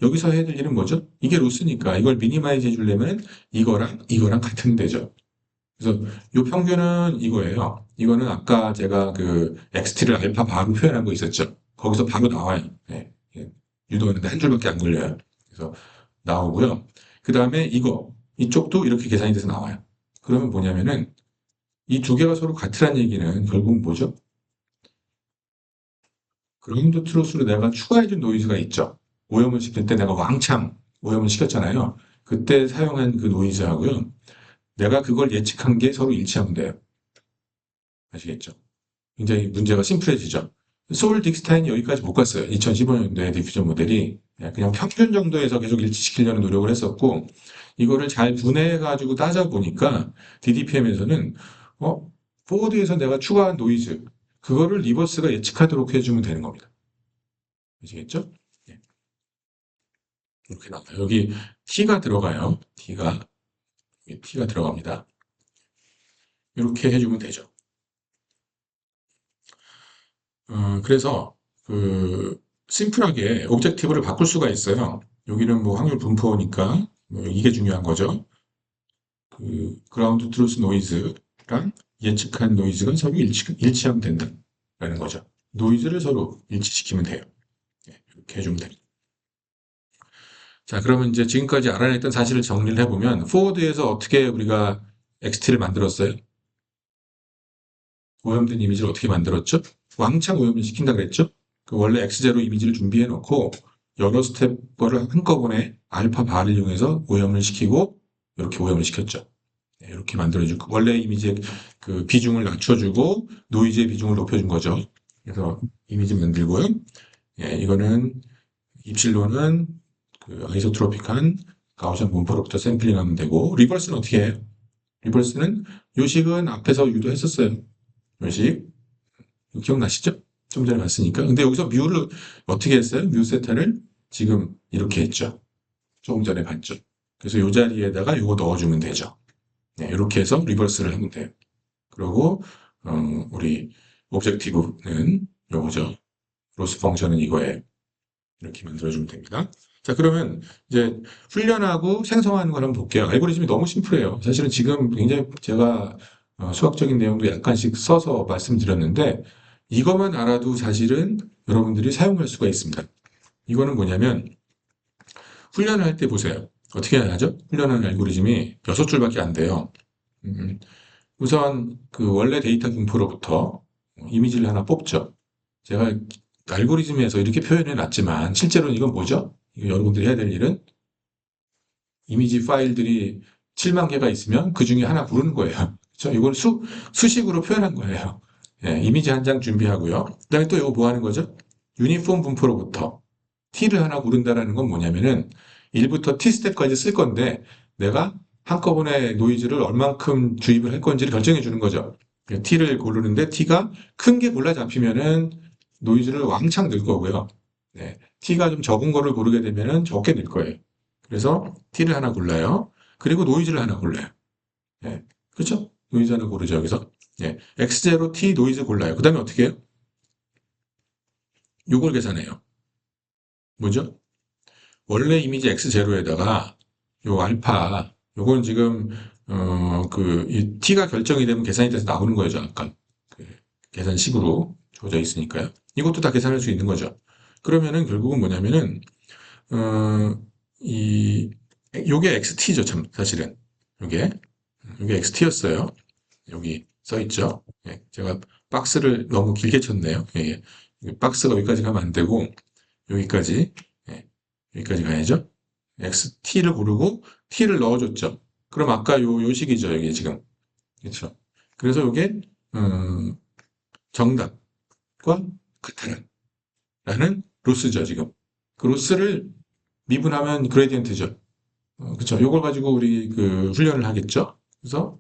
여기서 해야 될 일은 뭐죠? 이게 로스니까 이걸 미니마이즈 해주려면 이거랑 같으면 되죠. 그래서 이 평균은 이거예요. 이거는 아까 제가 그 XT를 알파 바로 표현한 거 있었죠. 거기서 바로 나와요. 네. 유도하는데 한 줄밖에 안 걸려요. 그래서 나오고요. 그 다음에 이쪽도 이렇게 계산이 돼서 나와요. 그러면 뭐냐면은 이 두 개가 서로 같으란 얘기는 결국 뭐죠? 그라운드 트루스로 내가 추가해준 노이즈가 있죠. 오염을 시킬 때 내가 왕창 오염을 시켰잖아요. 그때 사용한 그 노이즈하고요. 내가 그걸 예측한 게 서로 일치하면 돼요. 아시겠죠? 굉장히 문제가 심플해지죠. 소울 딕스타인이 여기까지 못 갔어요. 2015년도에 디퓨전 모델이 그냥 평균 정도에서 계속 일치시키려는 노력을 했었고 이거를 잘 분해해가지고 따져보니까 DDPM에서는 포워드에서 내가 추가한 노이즈 그거를 리버스가 예측하도록 해주면 되는 겁니다. 아시겠죠? 네. 이렇게 나와요. 여기 T가 들어가요. T가 들어갑니다. 이렇게 해주면 되죠. 그래서 그 심플하게 오브젝티브를 바꿀 수가 있어요. 여기는 뭐 확률 분포니까 뭐 이게 중요한 거죠. 그 그라운드 트루스 노이즈랑 예측한 노이즈가 서로 일치하면 된다라는 거죠. 노이즈를 서로 일치시키면 돼요. 네, 이렇게 해주면 됩니다. 자, 그러면 이제 지금까지 알아냈던 사실을 정리를 해보면 포워드에서 어떻게 우리가 XT를 만들었어요? 오염된 이미지를 어떻게 만들었죠? 왕창 오염을 시킨다 그랬죠? 그 원래 X0 이미지를 준비해 놓고 여러 스텝을 한꺼번에 알파 바를 이용해서 오염을 시키고 이렇게 오염을 시켰죠. 네, 이렇게 만들어주고 원래 이미지의 그 비중을 낮춰주고 노이즈의 비중을 높여준 거죠. 그래서 이미지 만들고요. 예, 이거는 입실로는 그 아이소트로픽한 가우시안 분포로부터 샘플링하면 되고 리버스는 어떻게 해요? 리버스는 요식은 앞에서 유도했었어요. 요식 기억나시죠? 좀 전에 봤으니까. 근데 여기서 뮤를 어떻게 했어요? 뮤 세타를 지금 이렇게 했죠. 조금 전에 봤죠. 그래서 이 자리에다가 이거 넣어주면 되죠. 네, 이렇게 해서 리버스를 하면 돼요. 그리고 우리 오브젝티브는 요거죠. 로스 펑션은 이거예요. 이렇게 만들어주면 됩니다. 자, 그러면 이제 훈련하고 생성하는 걸 한번 볼게요. 알고리즘이 너무 심플해요. 사실은 지금 굉장히 제가 수학적인 내용도 약간씩 써서 말씀드렸는데 이것만 알아도 사실은 여러분들이 사용할 수가 있습니다. 이거는 뭐냐면 훈련을 할 때 보세요. 어떻게 하죠? 훈련하는 알고리즘이 6줄밖에 안 돼요. 음, 우선 그 원래 데이터 분포로부터 이미지를 하나 뽑죠. 제가 알고리즘에서 이렇게 표현해 놨지만 실제로는 이건 뭐죠? 이거 여러분들이 해야 될 일은 이미지 파일들이 7만 개가 있으면 그 중에 하나 고르는 거예요. 그렇죠? 이걸 수식으로 표현한 거예요. 예, 이미지 한 장 준비하고요. 그다음에 또 이거 뭐 하는 거죠? 유니폼 분포로부터 t를 하나 고른다라는 건 뭐냐면은 1부터 t 스텝까지 쓸 건데 내가 한꺼번에 노이즈를 얼만큼 주입을 할 건지를 결정해 주는 거죠. t를 고르는데 t가 큰 게 골라 잡히면은 노이즈를 왕창 넣을 거고요. 네, t가 좀 적은 거를 고르게 되면은 적게 넣을 거예요. 그래서 t를 하나 골라요. 그리고 노이즈를 하나 골라요. 예, 그렇죠? 노이즈 하나 고르죠, 여기서. 예, x0 t 노이즈 골라요. 그 다음에 어떻게 해요? 요걸 계산해요. 뭐죠? 원래 이미지 x0에다가 요 알파, 요건 지금 이 t가 결정이 되면 계산이 돼서 나오는 거죠. 아까 그 계산식으로 주어져 있으니까요. 이것도 다 계산할 수 있는 거죠. 그러면은 결국은 뭐냐면은 이 요게 XT죠, 참 사실은. 요게 XT였어요. 여기 써 있죠. 예, 제가 박스를 너무 길게 쳤네요. 예, 예. 박스가 여기까지 가면 안 되고 여기까지 예, 여기까지 가야죠. XT를 고르고 T를 넣어줬죠. 그럼 아까 요 식이죠, 여기 지금. 그렇죠. 그래서 요게 정답과 같다라는 로스죠, 지금. 그 로스를 미분하면 그레디언트죠. 그쵸. 요걸 가지고 우리 그 훈련을 하겠죠. 그래서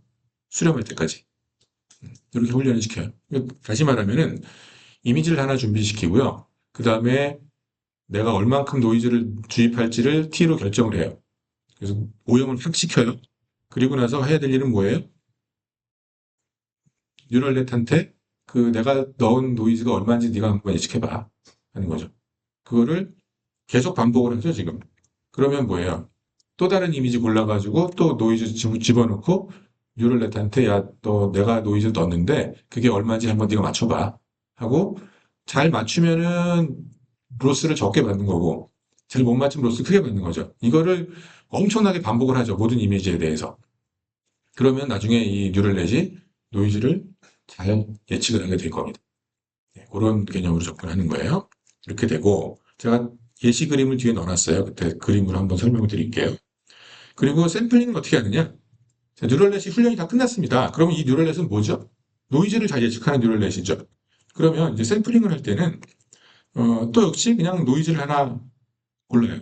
수렴할 때까지. 이렇게 훈련을 시켜요. 다시 말하면은 이미지를 하나 준비시키고요. 그 다음에 내가 얼만큼 노이즈를 주입할지를 T로 결정을 해요. 그래서 오염을 확 시켜요. 그리고 나서 해야 될 일은 뭐예요? 뉴럴넷한테 그 내가 넣은 노이즈가 얼마인지 네가 한번 예측해봐 하는 거죠. 그거를 계속 반복을 하죠, 지금. 그러면 뭐예요? 또 다른 이미지 골라가지고 또 노이즈 집어넣고 뉴럴넷한테 야, 너 내가 노이즈 넣었는데 그게 얼마인지 한번 네가 맞춰봐 하고 잘 맞추면은 로스를 적게 받는 거고 잘 못 맞추면 로스를 크게 받는 거죠. 이거를 엄청나게 반복을 하죠. 모든 이미지에 대해서. 그러면 나중에 이 뉴럴넷이 노이즈를 잘 예측을 하게 될 겁니다. 네, 그런 개념으로 접근하는 거예요. 이렇게 되고 제가 예시 그림을 뒤에 넣어놨어요. 그때 그림으로 한번 설명을 드릴게요. 그리고 샘플링은 어떻게 하느냐? 자, 뉴럴넷이 훈련이 다 끝났습니다. 그럼 이 뉴럴넷은 뭐죠? 노이즈를 잘 예측하는 뉴럴넷이죠. 그러면 이제 샘플링을 할 때는 또 역시 그냥 노이즈를 하나 골라요.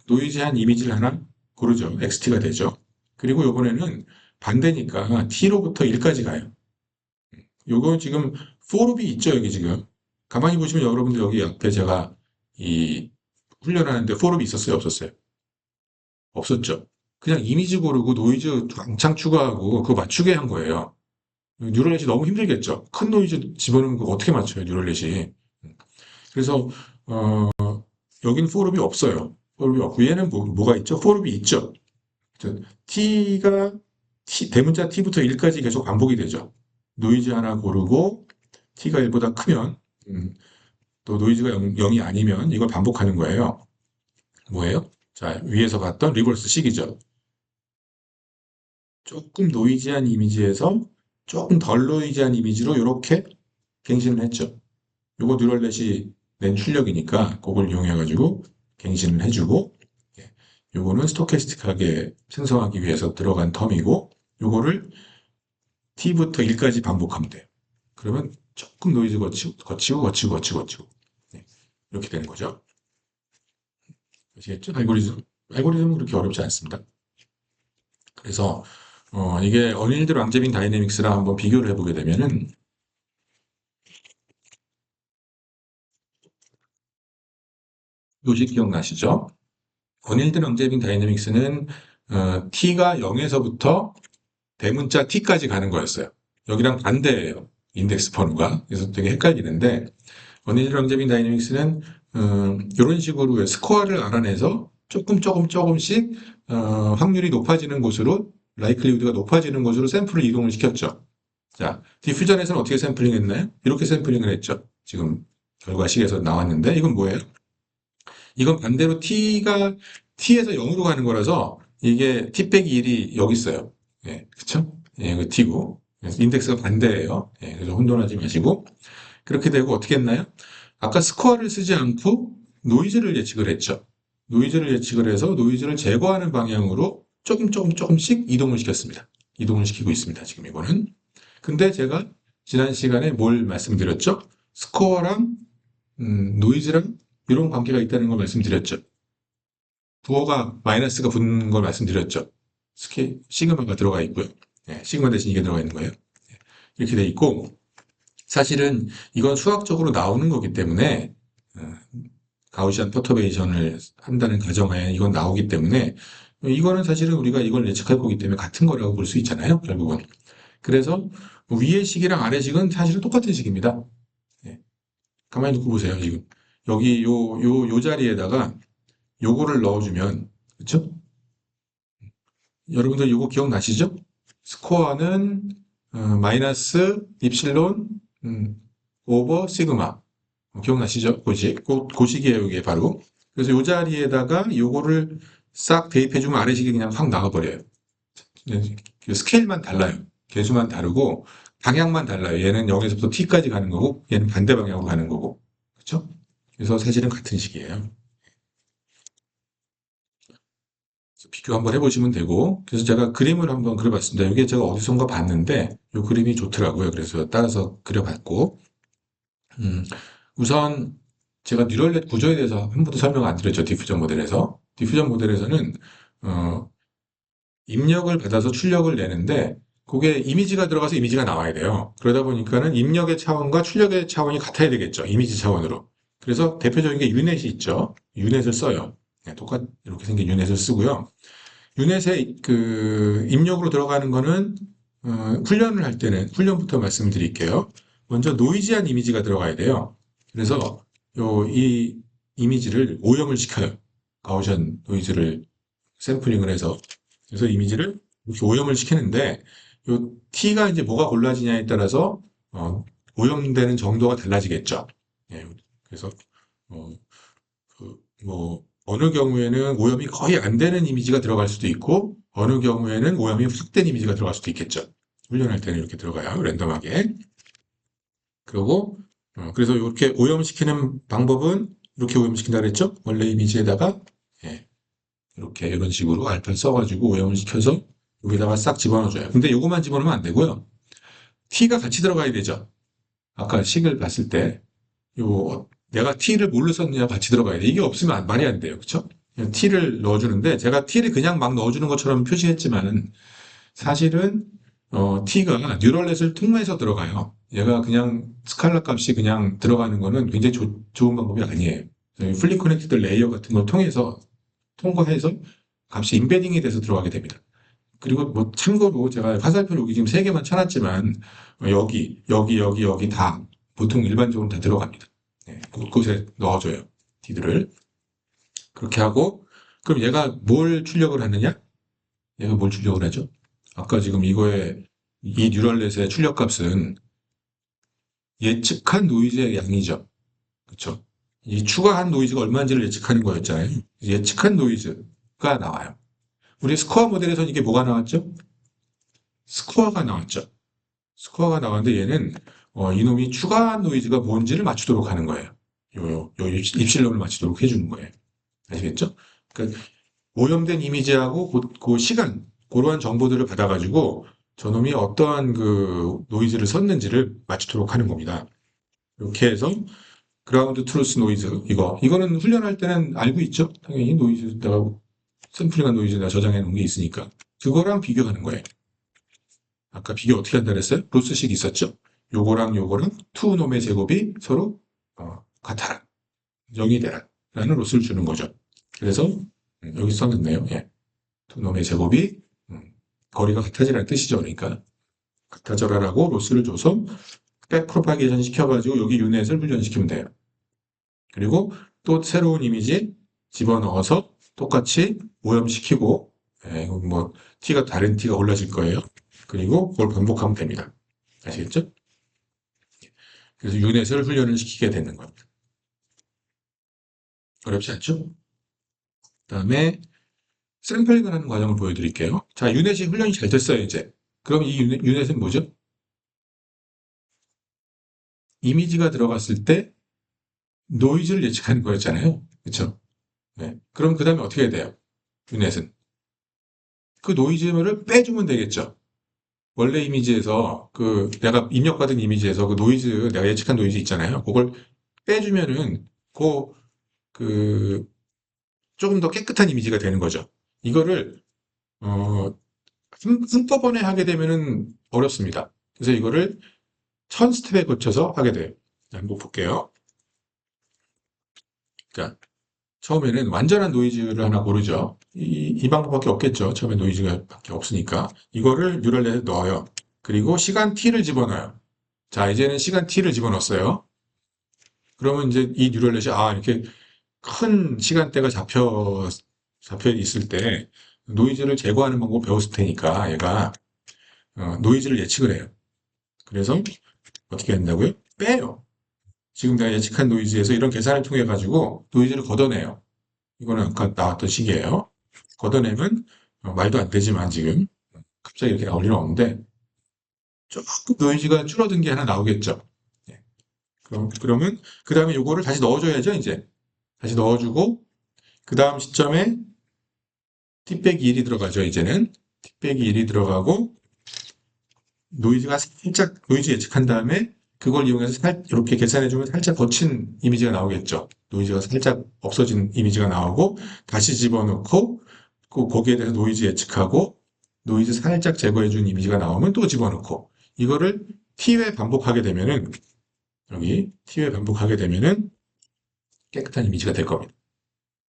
노이즈한 이미지를 하나 고르죠. XT가 되죠. 그리고 이번에는 반대니까 T로부터 1까지 가요. 요거 지금 포룹이 있죠, 여기 지금. 가만히 보시면 여러분들 여기 앞에 제가 이 훈련하는데 포룹이 있었어요, 없었어요? 없었죠. 그냥 이미지 고르고 노이즈 왕창 추가하고 그거 맞추게 한 거예요. 뉴럴넷이 너무 힘들겠죠. 큰 노이즈 집어넣는 거 어떻게 맞춰요, 뉴럴넷이. 그래서 여기는 포룹이 없어요. 포룹이 없고 얘는 뭐가 있죠? 포룹이 있죠. t가 대문자 t부터 1까지 계속 반복이 되죠. 노이즈 하나 고르고 t가 1보다 크면 또 노이즈가 0이 아니면 이걸 반복하는 거예요. 뭐예요? 자, 위에서 봤던 리버스 식이죠. 조금 노이즈한 이미지에서 조금 덜 노이즈한 이미지로 이렇게 갱신을 했죠. 요거 뉴럴넷이 낸 출력이니까 그걸 이용해가지고 갱신을 해주고, 예, 요거는 스토캐스틱하게 생성하기 위해서 들어간 텀이고, 요거를 t부터 1까지 반복하면 돼요. 그러면 조금 노이즈 거치고. 네, 이렇게 되는 거죠. 아시겠죠? 알고리즘은 그렇게 어렵지 않습니다. 그래서 이게 어닐드 랑제빙 다이내믹스랑 한번 비교를 해보게 되면은 요식 기억나시죠? 어닐드 랑제빙 다이내믹스는 t가 0에서부터 대문자 t까지 가는 거였어요. 여기랑 반대예요. 인덱스 번호가. 그래서 되게 헷갈리는데 어닐드 랑제빙 다이내믹스는 이런 식으로 스코어를 알아내서 조금씩 확률이 높아지는 곳으로 라이클리후드가 높아지는 곳으로 샘플을 이동을 시켰죠. 자, 디퓨전에서는 어떻게 샘플링 했나요? 이렇게 샘플링을 했죠. 지금 결과식에서 나왔는데 이건 뭐예요? 이건 반대로 t에서 0으로 가는 거라서 이게 t 빼기 1이 여기 있어요. 예, 그쵸? 예, 그 t고. 그래서 인덱스가 반대예요. 예, 그래서 혼돈하지 마시고. 그렇게 되고 어떻게 했나요? 아까 스코어를 쓰지 않고 노이즈를 예측을 했죠. 노이즈를 예측을 해서 노이즈를 제거하는 방향으로 조금씩 이동을 시켰습니다. 이동을 시키고 있습니다. 지금 이거는. 근데 제가 지난 시간에 뭘 말씀드렸죠? 스코어랑 노이즈랑 이런 관계가 있다는 걸 말씀드렸죠. 부호가 마이너스가 붙는 걸 말씀드렸죠. 시그마가 들어가 있고요. 네, 시그마 대신 이게 들어가 있는 거예요. 네, 이렇게 돼 있고 사실은 이건 수학적으로 나오는 거기 때문에 어, 가우시안 퍼터베이션을 한다는 가정하에 이건 나오기 때문에 이거는 사실은 우리가 이걸 예측할 거기 때문에 같은 거라고 볼 수 있잖아요. 결국은. 그래서 위의 식이랑 아래 식은 사실은 똑같은 식입니다. 네, 가만히 놓고 보세요. 지금 여기 요 자리에다가 요거를 넣어주면 그렇죠? 여러분들 요거 기억나시죠? 스코어는 마이너스 입실론 오버 시그마 기억나시죠? 고식이에요 이게 바로. 그래서 요 자리에다가 요거를 싹 대입해주면 아래식이 그냥 확 나가버려요. 그 스케일만 달라요. 개수만 다르고 방향만 달라요. 얘는 0에서부터 t까지 가는 거고 얘는 반대 방향으로 가는 거고 그렇죠? 그래서 사실은 같은 식이에요. 비교 한번 해보시면 되고 그래서 제가 그림을 한번 그려봤습니다. 이게 제가 어디선가 봤는데 이 그림이 좋더라고요. 그래서 따라서 그려봤고 음, 우선 제가 뉴럴넷 구조에 대해서 한 번도 설명 안 드렸죠. 디퓨전 모델에서. 디퓨전 모델에서는 어, 입력을 받아서 출력을 내는데 그게 이미지가 들어가서 이미지가 나와야 돼요. 그러다 보니까는 입력의 차원과 출력의 차원이 같아야 되겠죠. 이미지 차원으로. 그래서 대표적인 게 유넷이 있죠. 유넷을 써요. 네, 이렇게 생긴 유넷을 쓰고요. 유넷에 그 입력으로 들어가는 거는 훈련을 할 때는 훈련부터 말씀드릴게요. 먼저 노이지한 이미지가 들어가야 돼요. 그래서 이 이미지를 오염을 시켜요. 가우션 노이즈를 샘플링을 해서 그래서 이미지를 이렇게 오염을 시키는데 요 t가 이제 뭐가 골라지냐에 따라서 오염되는 정도가 달라지겠죠. 예, 그래서 어, 어느 경우에는 오염이 거의 안 되는 이미지가 들어갈 수도 있고, 어느 경우에는 오염이 확 된 이미지가 들어갈 수도 있겠죠. 훈련할 때는 이렇게 들어가요. 랜덤하게. 그리고, 그래서 이렇게 오염시키는 방법은 이렇게 오염시킨다 그랬죠? 원래 이미지에다가, 예, 이렇게 이런 식으로 알파를 써가지고 오염을 시켜서 여기다가 싹 집어넣어줘요. 근데 이것만 집어넣으면 안 되고요. T가 같이 들어가야 되죠. 아까 식을 봤을 때, 내가 t를 뭘로 썼느냐 같이 들어가야 돼. 이게 없으면 말이 안 돼요. 그쵸? t를 넣어주는데 제가 t를 그냥 막 넣어주는 것처럼 표시했지만 사실은 t가 뉴럴넷을 통해서 들어가요. 얘가 그냥 스칼라 값이 그냥 들어가는 거는 굉장히 좋은 방법이 아니에요. 풀리 커넥티드 레이어 같은 걸 통해서 통과해서 값이 임베딩이 돼서 들어가게 됩니다. 그리고 뭐 참고로 제가 화살표 여기 지금 3개만 쳐놨지만 여기 다 보통 일반적으로 다 들어갑니다. 네, 곳곳에 넣어줘요. 디드를. 그렇게 하고 그럼 얘가 뭘 출력을 하느냐? 얘가 뭘 출력을 하죠? 아까 지금 이거의 이 뉴럴넷의 출력값은 예측한 노이즈의 양이죠. 그렇죠? 이 추가한 노이즈가 얼마인지를 예측하는 거였잖아요. 예측한 노이즈가 나와요. 우리 스코어 모델에서는 이게 뭐가 나왔죠? 스코어가 나왔죠. 스코어가 나왔는데 얘는 이놈이 추가한 노이즈가 뭔지를 맞추도록 하는 거예요. 요 입실론을 맞추도록 해주는 거예요. 아시겠죠? 그러니까 오염된 이미지하고 그 시간, 그러한 정보들을 받아가지고 저놈이 어떠한 그 노이즈를 썼는지를 맞추도록 하는 겁니다. 이렇게 해서 그라운드 트루스 노이즈 이거는 훈련할 때는 알고 있죠? 당연히 노이즈 내가 샘플링한 노이즈 내가 저장해 놓은 게 있으니까 그거랑 비교하는 거예요. 아까 비교 어떻게 한다 그랬어요? 로스식 있었죠? 요거랑 투 놈의 제곱이 서로 같아라. 0이 되라. 라는 로스를 주는 거죠. 그래서 여기 써놨네요. 예. 두 놈의 제곱이 거리가 같아지라는 뜻이죠. 그러니까 같아져라라고 로스를 줘서 백 프로파게이션 시켜가지고 여기 유넷을 훈련시키면 돼요. 그리고 또 새로운 이미지 집어넣어서 똑같이 오염시키고 뭐 t가 다른 t가 올라질 거예요. 그리고 그걸 반복하면 됩니다. 아시겠죠? 그래서 유넷을 훈련을 시키게 되는 겁니다. 어렵지 않죠? 그다음에 샘플링을 하는 과정을 보여드릴게요. 자, 유넷이 훈련이 잘 됐어요, 이제. 그럼 이 유넷은 뭐죠? 이미지가 들어갔을 때 노이즈를 예측하는 거였잖아요. 그렇죠? 네. 그럼 그 다음에 어떻게 해야 돼요? 유넷은. 그 노이즈를 빼주면 되겠죠. 원래 이미지에서 내가 입력받은 이미지에서 그 노이즈, 내가 예측한 노이즈 있잖아요. 그걸 빼주면은 그 조금 더 깨끗한 이미지가 되는 거죠. 이거를 어, 한꺼번에 하게 되면은 어렵습니다. 그래서 이거를 1000스텝에 거쳐서 하게 돼요. 한번 볼게요. 그러니까 처음에는 완전한 노이즈를 하나 고르죠. 이 방법밖에 없겠죠. 처음에 노이즈가 밖에 없으니까. 이거를 뉴럴넷에 넣어요. 그리고 시간 t를 집어넣어요. 자, 이제는 시간 t를 집어넣었어요. 그러면 이제 이 뉴럴넷이 이렇게 큰 시간대가 잡혀 있을 때 노이즈를 제거하는 방법 배웠을 테니까 얘가 노이즈를 예측을 해요. 그래서 어떻게 한다고요? 빼요. 지금 내가 예측한 노이즈에서 이런 계산을 통해 가지고 노이즈를 걷어내요. 이거는 아까 나왔던 식이에요. 걷어내면 말도 안 되지만 지금 갑자기 이렇게 나올 일은 없는데 조금 노이즈가 줄어든 게 하나 나오겠죠. 예. 그러면 그 다음에 요거를 다시 넣어줘야죠. 이제 다시 넣어주고 그 다음 시점에 t 빼기 1이 들어가죠. 이제는 t 빼기 1이 들어가고 노이즈가 살짝 노이즈 예측한 다음에 그걸 이용해서 이렇게 계산해주면 살짝 거친 이미지가 나오겠죠. 노이즈가 살짝 없어진 이미지가 나오고 다시 집어넣고 거기에 대해서 노이즈 예측하고 노이즈 살짝 제거해준 이미지가 나오면 또 집어넣고 이거를 t회 반복하게 되면은 여기 t회 반복하게 되면은 깨끗한 이미지가 될 겁니다.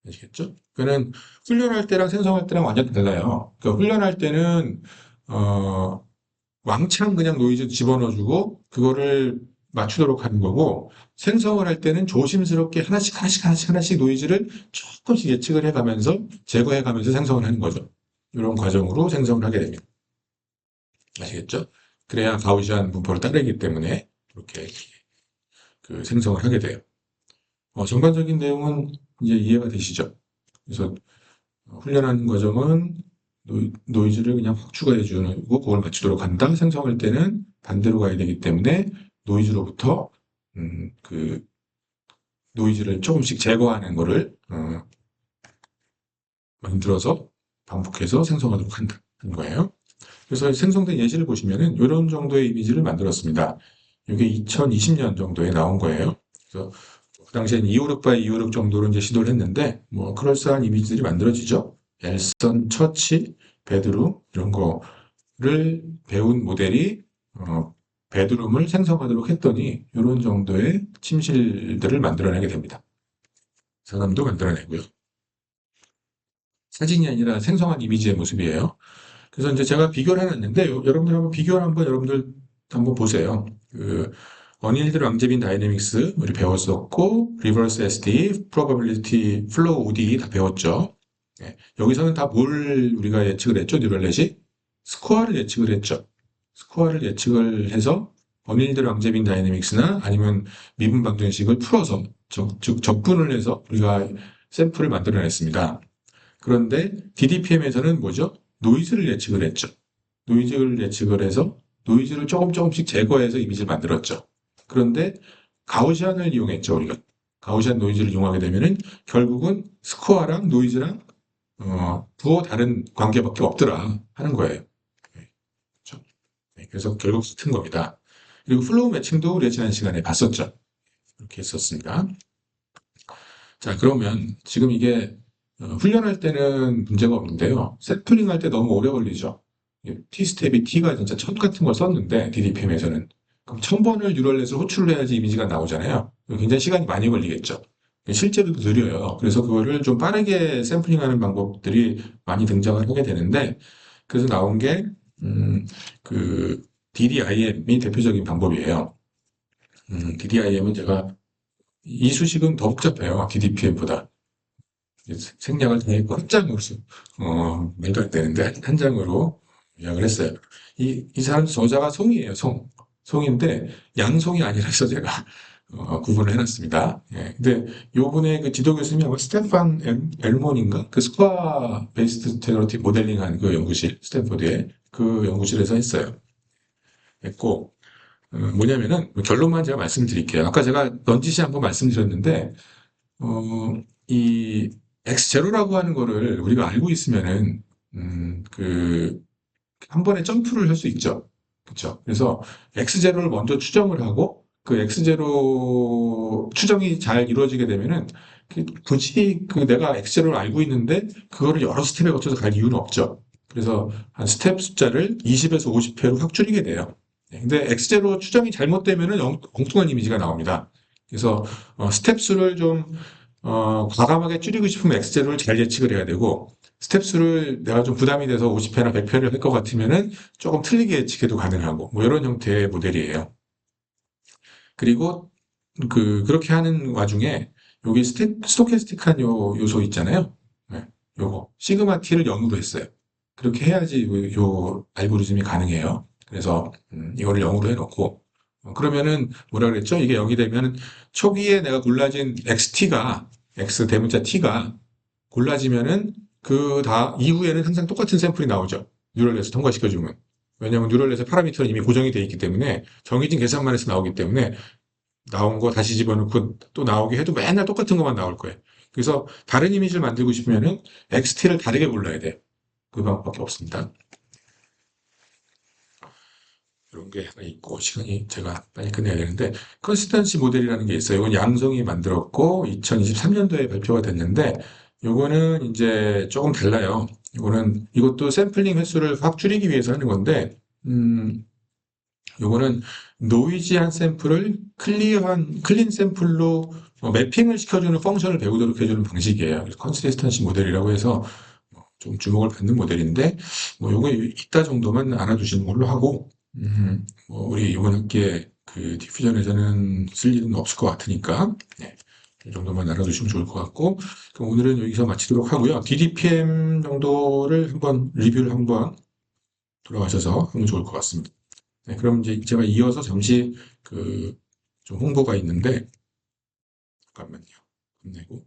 아시겠죠? 그는 훈련할 때랑 생성할 때랑 완전 달라요. 그러니까 훈련할 때는 왕창 그냥 노이즈 집어넣어주고 그거를 맞추도록 하는 거고 생성을 할 때는 조심스럽게 하나씩 노이즈를 조금씩 예측을 해가면서 제거해가면서 생성을 하는 거죠. 이런 과정으로 생성을 하게 됩니다. 아시겠죠? 그래야 가우시안 분포를 따르기 때문에 이렇게 생성을 하게 돼요. 전반적인 내용은 이제 이해가 되시죠? 그래서 훈련하는 과정은 노이즈를 그냥 확 추가해 주고 그걸 맞추도록 한다. 생성할 때는 반대로 가야 되기 때문에 노이즈로부터 그 노이즈를 조금씩 제거하는 거를 만들어서 반복해서 생성하도록 한다는 거예요. 그래서 생성된 예시를 보시면은 이런 정도의 이미지를 만들었습니다. 이게 2020년 정도에 나온 거예요. 그래서 그 당시엔 256 x 256 정도로 이제 시도를 했는데 뭐 그럴싸한 이미지들이 만들어지죠. 엘선, 처치, 베드룸 이런 거를 배운 모델이 베드룸을 생성하도록 했더니 이런 정도의 침실들을 만들어내게 됩니다. 사람도 만들어내고요. 사진이 아니라 생성한 이미지의 모습이에요. 그래서 이제 제가 비교를 해놨는데 여러분들 한번 비교를 여러분들 한번 보세요. 어닐드 랑제빈 다이내믹스 우리 배웠었고 리버스 SD, 프로바빌리티, 플로우 OD 다 배웠죠. 네, 여기서는 다 뭘 우리가 예측을 했죠? 뉴럴넷이 스코어를 예측을 했죠. 스코어를 예측을 해서 어닐드 랑제빈 다이내믹스나 아니면 미분 방정식을 풀어서 즉 적분을 해서 우리가 샘플을 만들어냈습니다. 그런데 DDPM에서는 뭐죠? 노이즈를 예측을 했죠. 노이즈를 예측을 해서 노이즈를 조금씩 제거해서 이미지를 만들었죠. 그런데 가우시안을 이용했죠, 우리가. 가우시안 노이즈를 이용하게 되면은 결국은 스코어랑 노이즈랑 두어 다른 관계밖에 없더라 하는 거예요. 네, 그렇죠? 네, 그래서 결국 같은 겁니다. 그리고 플로우 매칭도 우리가 지난 시간에 봤었죠. 이렇게 했었습니다. 자, 그러면 지금 이게 훈련할 때는 문제가 없는데요. 샘플링 할 때 너무 오래 걸리죠. T스텝이 T가 진짜 1000 같은 걸 썼는데 DDPM에서는 그럼 1000번을 뉴럴넷을 호출을 해야지 이미지가 나오잖아요. 굉장히 시간이 많이 걸리겠죠. 실제로 느려요. 그래서 그거를 좀 빠르게 샘플링하는 방법들이 많이 등장을 하게 되는데 그래서 나온 게 그 DDIM이 대표적인 방법이에요. DDIM은 제가 이 수식은 더 복잡해요. DDPM보다. 생략을 당했고 한 장으로 매각되는데 한 장으로 요약을 했어요. 이 사람 저자가 송이에요. 송인데 양송이 아니라서 제가 구분을 해놨습니다. 예, 근데 요번에 그 지도 교수님이 아마 스테판 엘몬인가 그 스코어 베이스드 제너러티브 모델링한 그 연구실 스탠포드의 그 연구실에서 했고 뭐냐면은 결론만 제가 말씀드릴게요. 아까 제가 넌지시 한번 말씀드렸는데 이 X0라고 하는 거를 우리가 알고 있으면은, 한 번에 점프를 할 수 있죠. 그쵸? 그래서 X0를 먼저 추정을 하고, 그 X0 추정이 잘 이루어지게 되면은, 굳이 내가 X0를 알고 있는데, 그거를 여러 스텝에 거쳐서 갈 이유는 없죠. 그래서 한 스텝 숫자를 20에서 50회로 확 줄이게 돼요. 근데 X0 추정이 잘못되면은 엉뚱한 이미지가 나옵니다. 그래서 스텝 수를 좀 과감하게 줄이고 싶으면 X제로를 잘 예측을 해야 되고, 스텝 수를 내가 좀 부담이 돼서 50회나 100회를 할 것 같으면은 조금 틀리게 예측해도 가능하고, 뭐 이런 형태의 모델이에요. 그리고 그렇게 하는 와중에 여기 스토캐스틱한 요소 있잖아요. 네, 요거. 시그마 T를 0으로 했어요. 그렇게 해야지 요 알고리즘이 가능해요. 그래서 이거를 0으로 해놓고 그러면은 뭐라 그랬죠? 이게 0이 되면 초기에 내가 골라진 XT가 X 대문자 T가 골라지면은 이후에는 항상 똑같은 샘플이 나오죠. 뉴럴넷을 통과시켜주면. 왜냐하면 뉴럴넷의 파라미터는 이미 고정이 되어 있기 때문에 정해진 계산만 해서 나오기 때문에 나온 거 다시 집어넣고 또 나오게 해도 맨날 똑같은 것만 나올 거예요. 그래서 다른 이미지를 만들고 싶으면은 XT를 다르게 골라야 돼요. 그 방법밖에 없습니다. 이런 게 하나 있고 시간이 제가 빨리 끝내야 되는데 컨시스턴시 모델이라는 게 있어요. 이건 양성이 만들었고 2023년도에 발표가 됐는데 요거는 이제 조금 달라요. 이것도 샘플링 횟수를 확 줄이기 위해서 하는 건데 요거는 노이지한 샘플을 클린 샘플로 매핑을 시켜주는 펑션을 배우도록 해주는 방식이에요. 그래서 컨시스턴시 모델이라고 해서 좀 주목을 받는 모델인데 뭐 요거 이따 정도만 알아두시는 걸로 하고 뭐 우리 이번 학기에 그 디퓨전에서는 쓸 일은 없을 것 같으니까 네, 이 정도만 알아두시면 좋을 것 같고 그럼 오늘은 여기서 마치도록 하고요. DDPM 정도를 한번 리뷰를 한번 돌아가셔서 하면 좋을 것 같습니다. 네, 그럼 이제 제가 이어서 잠시 좀 홍보가 있는데 잠깐만요. 끝내고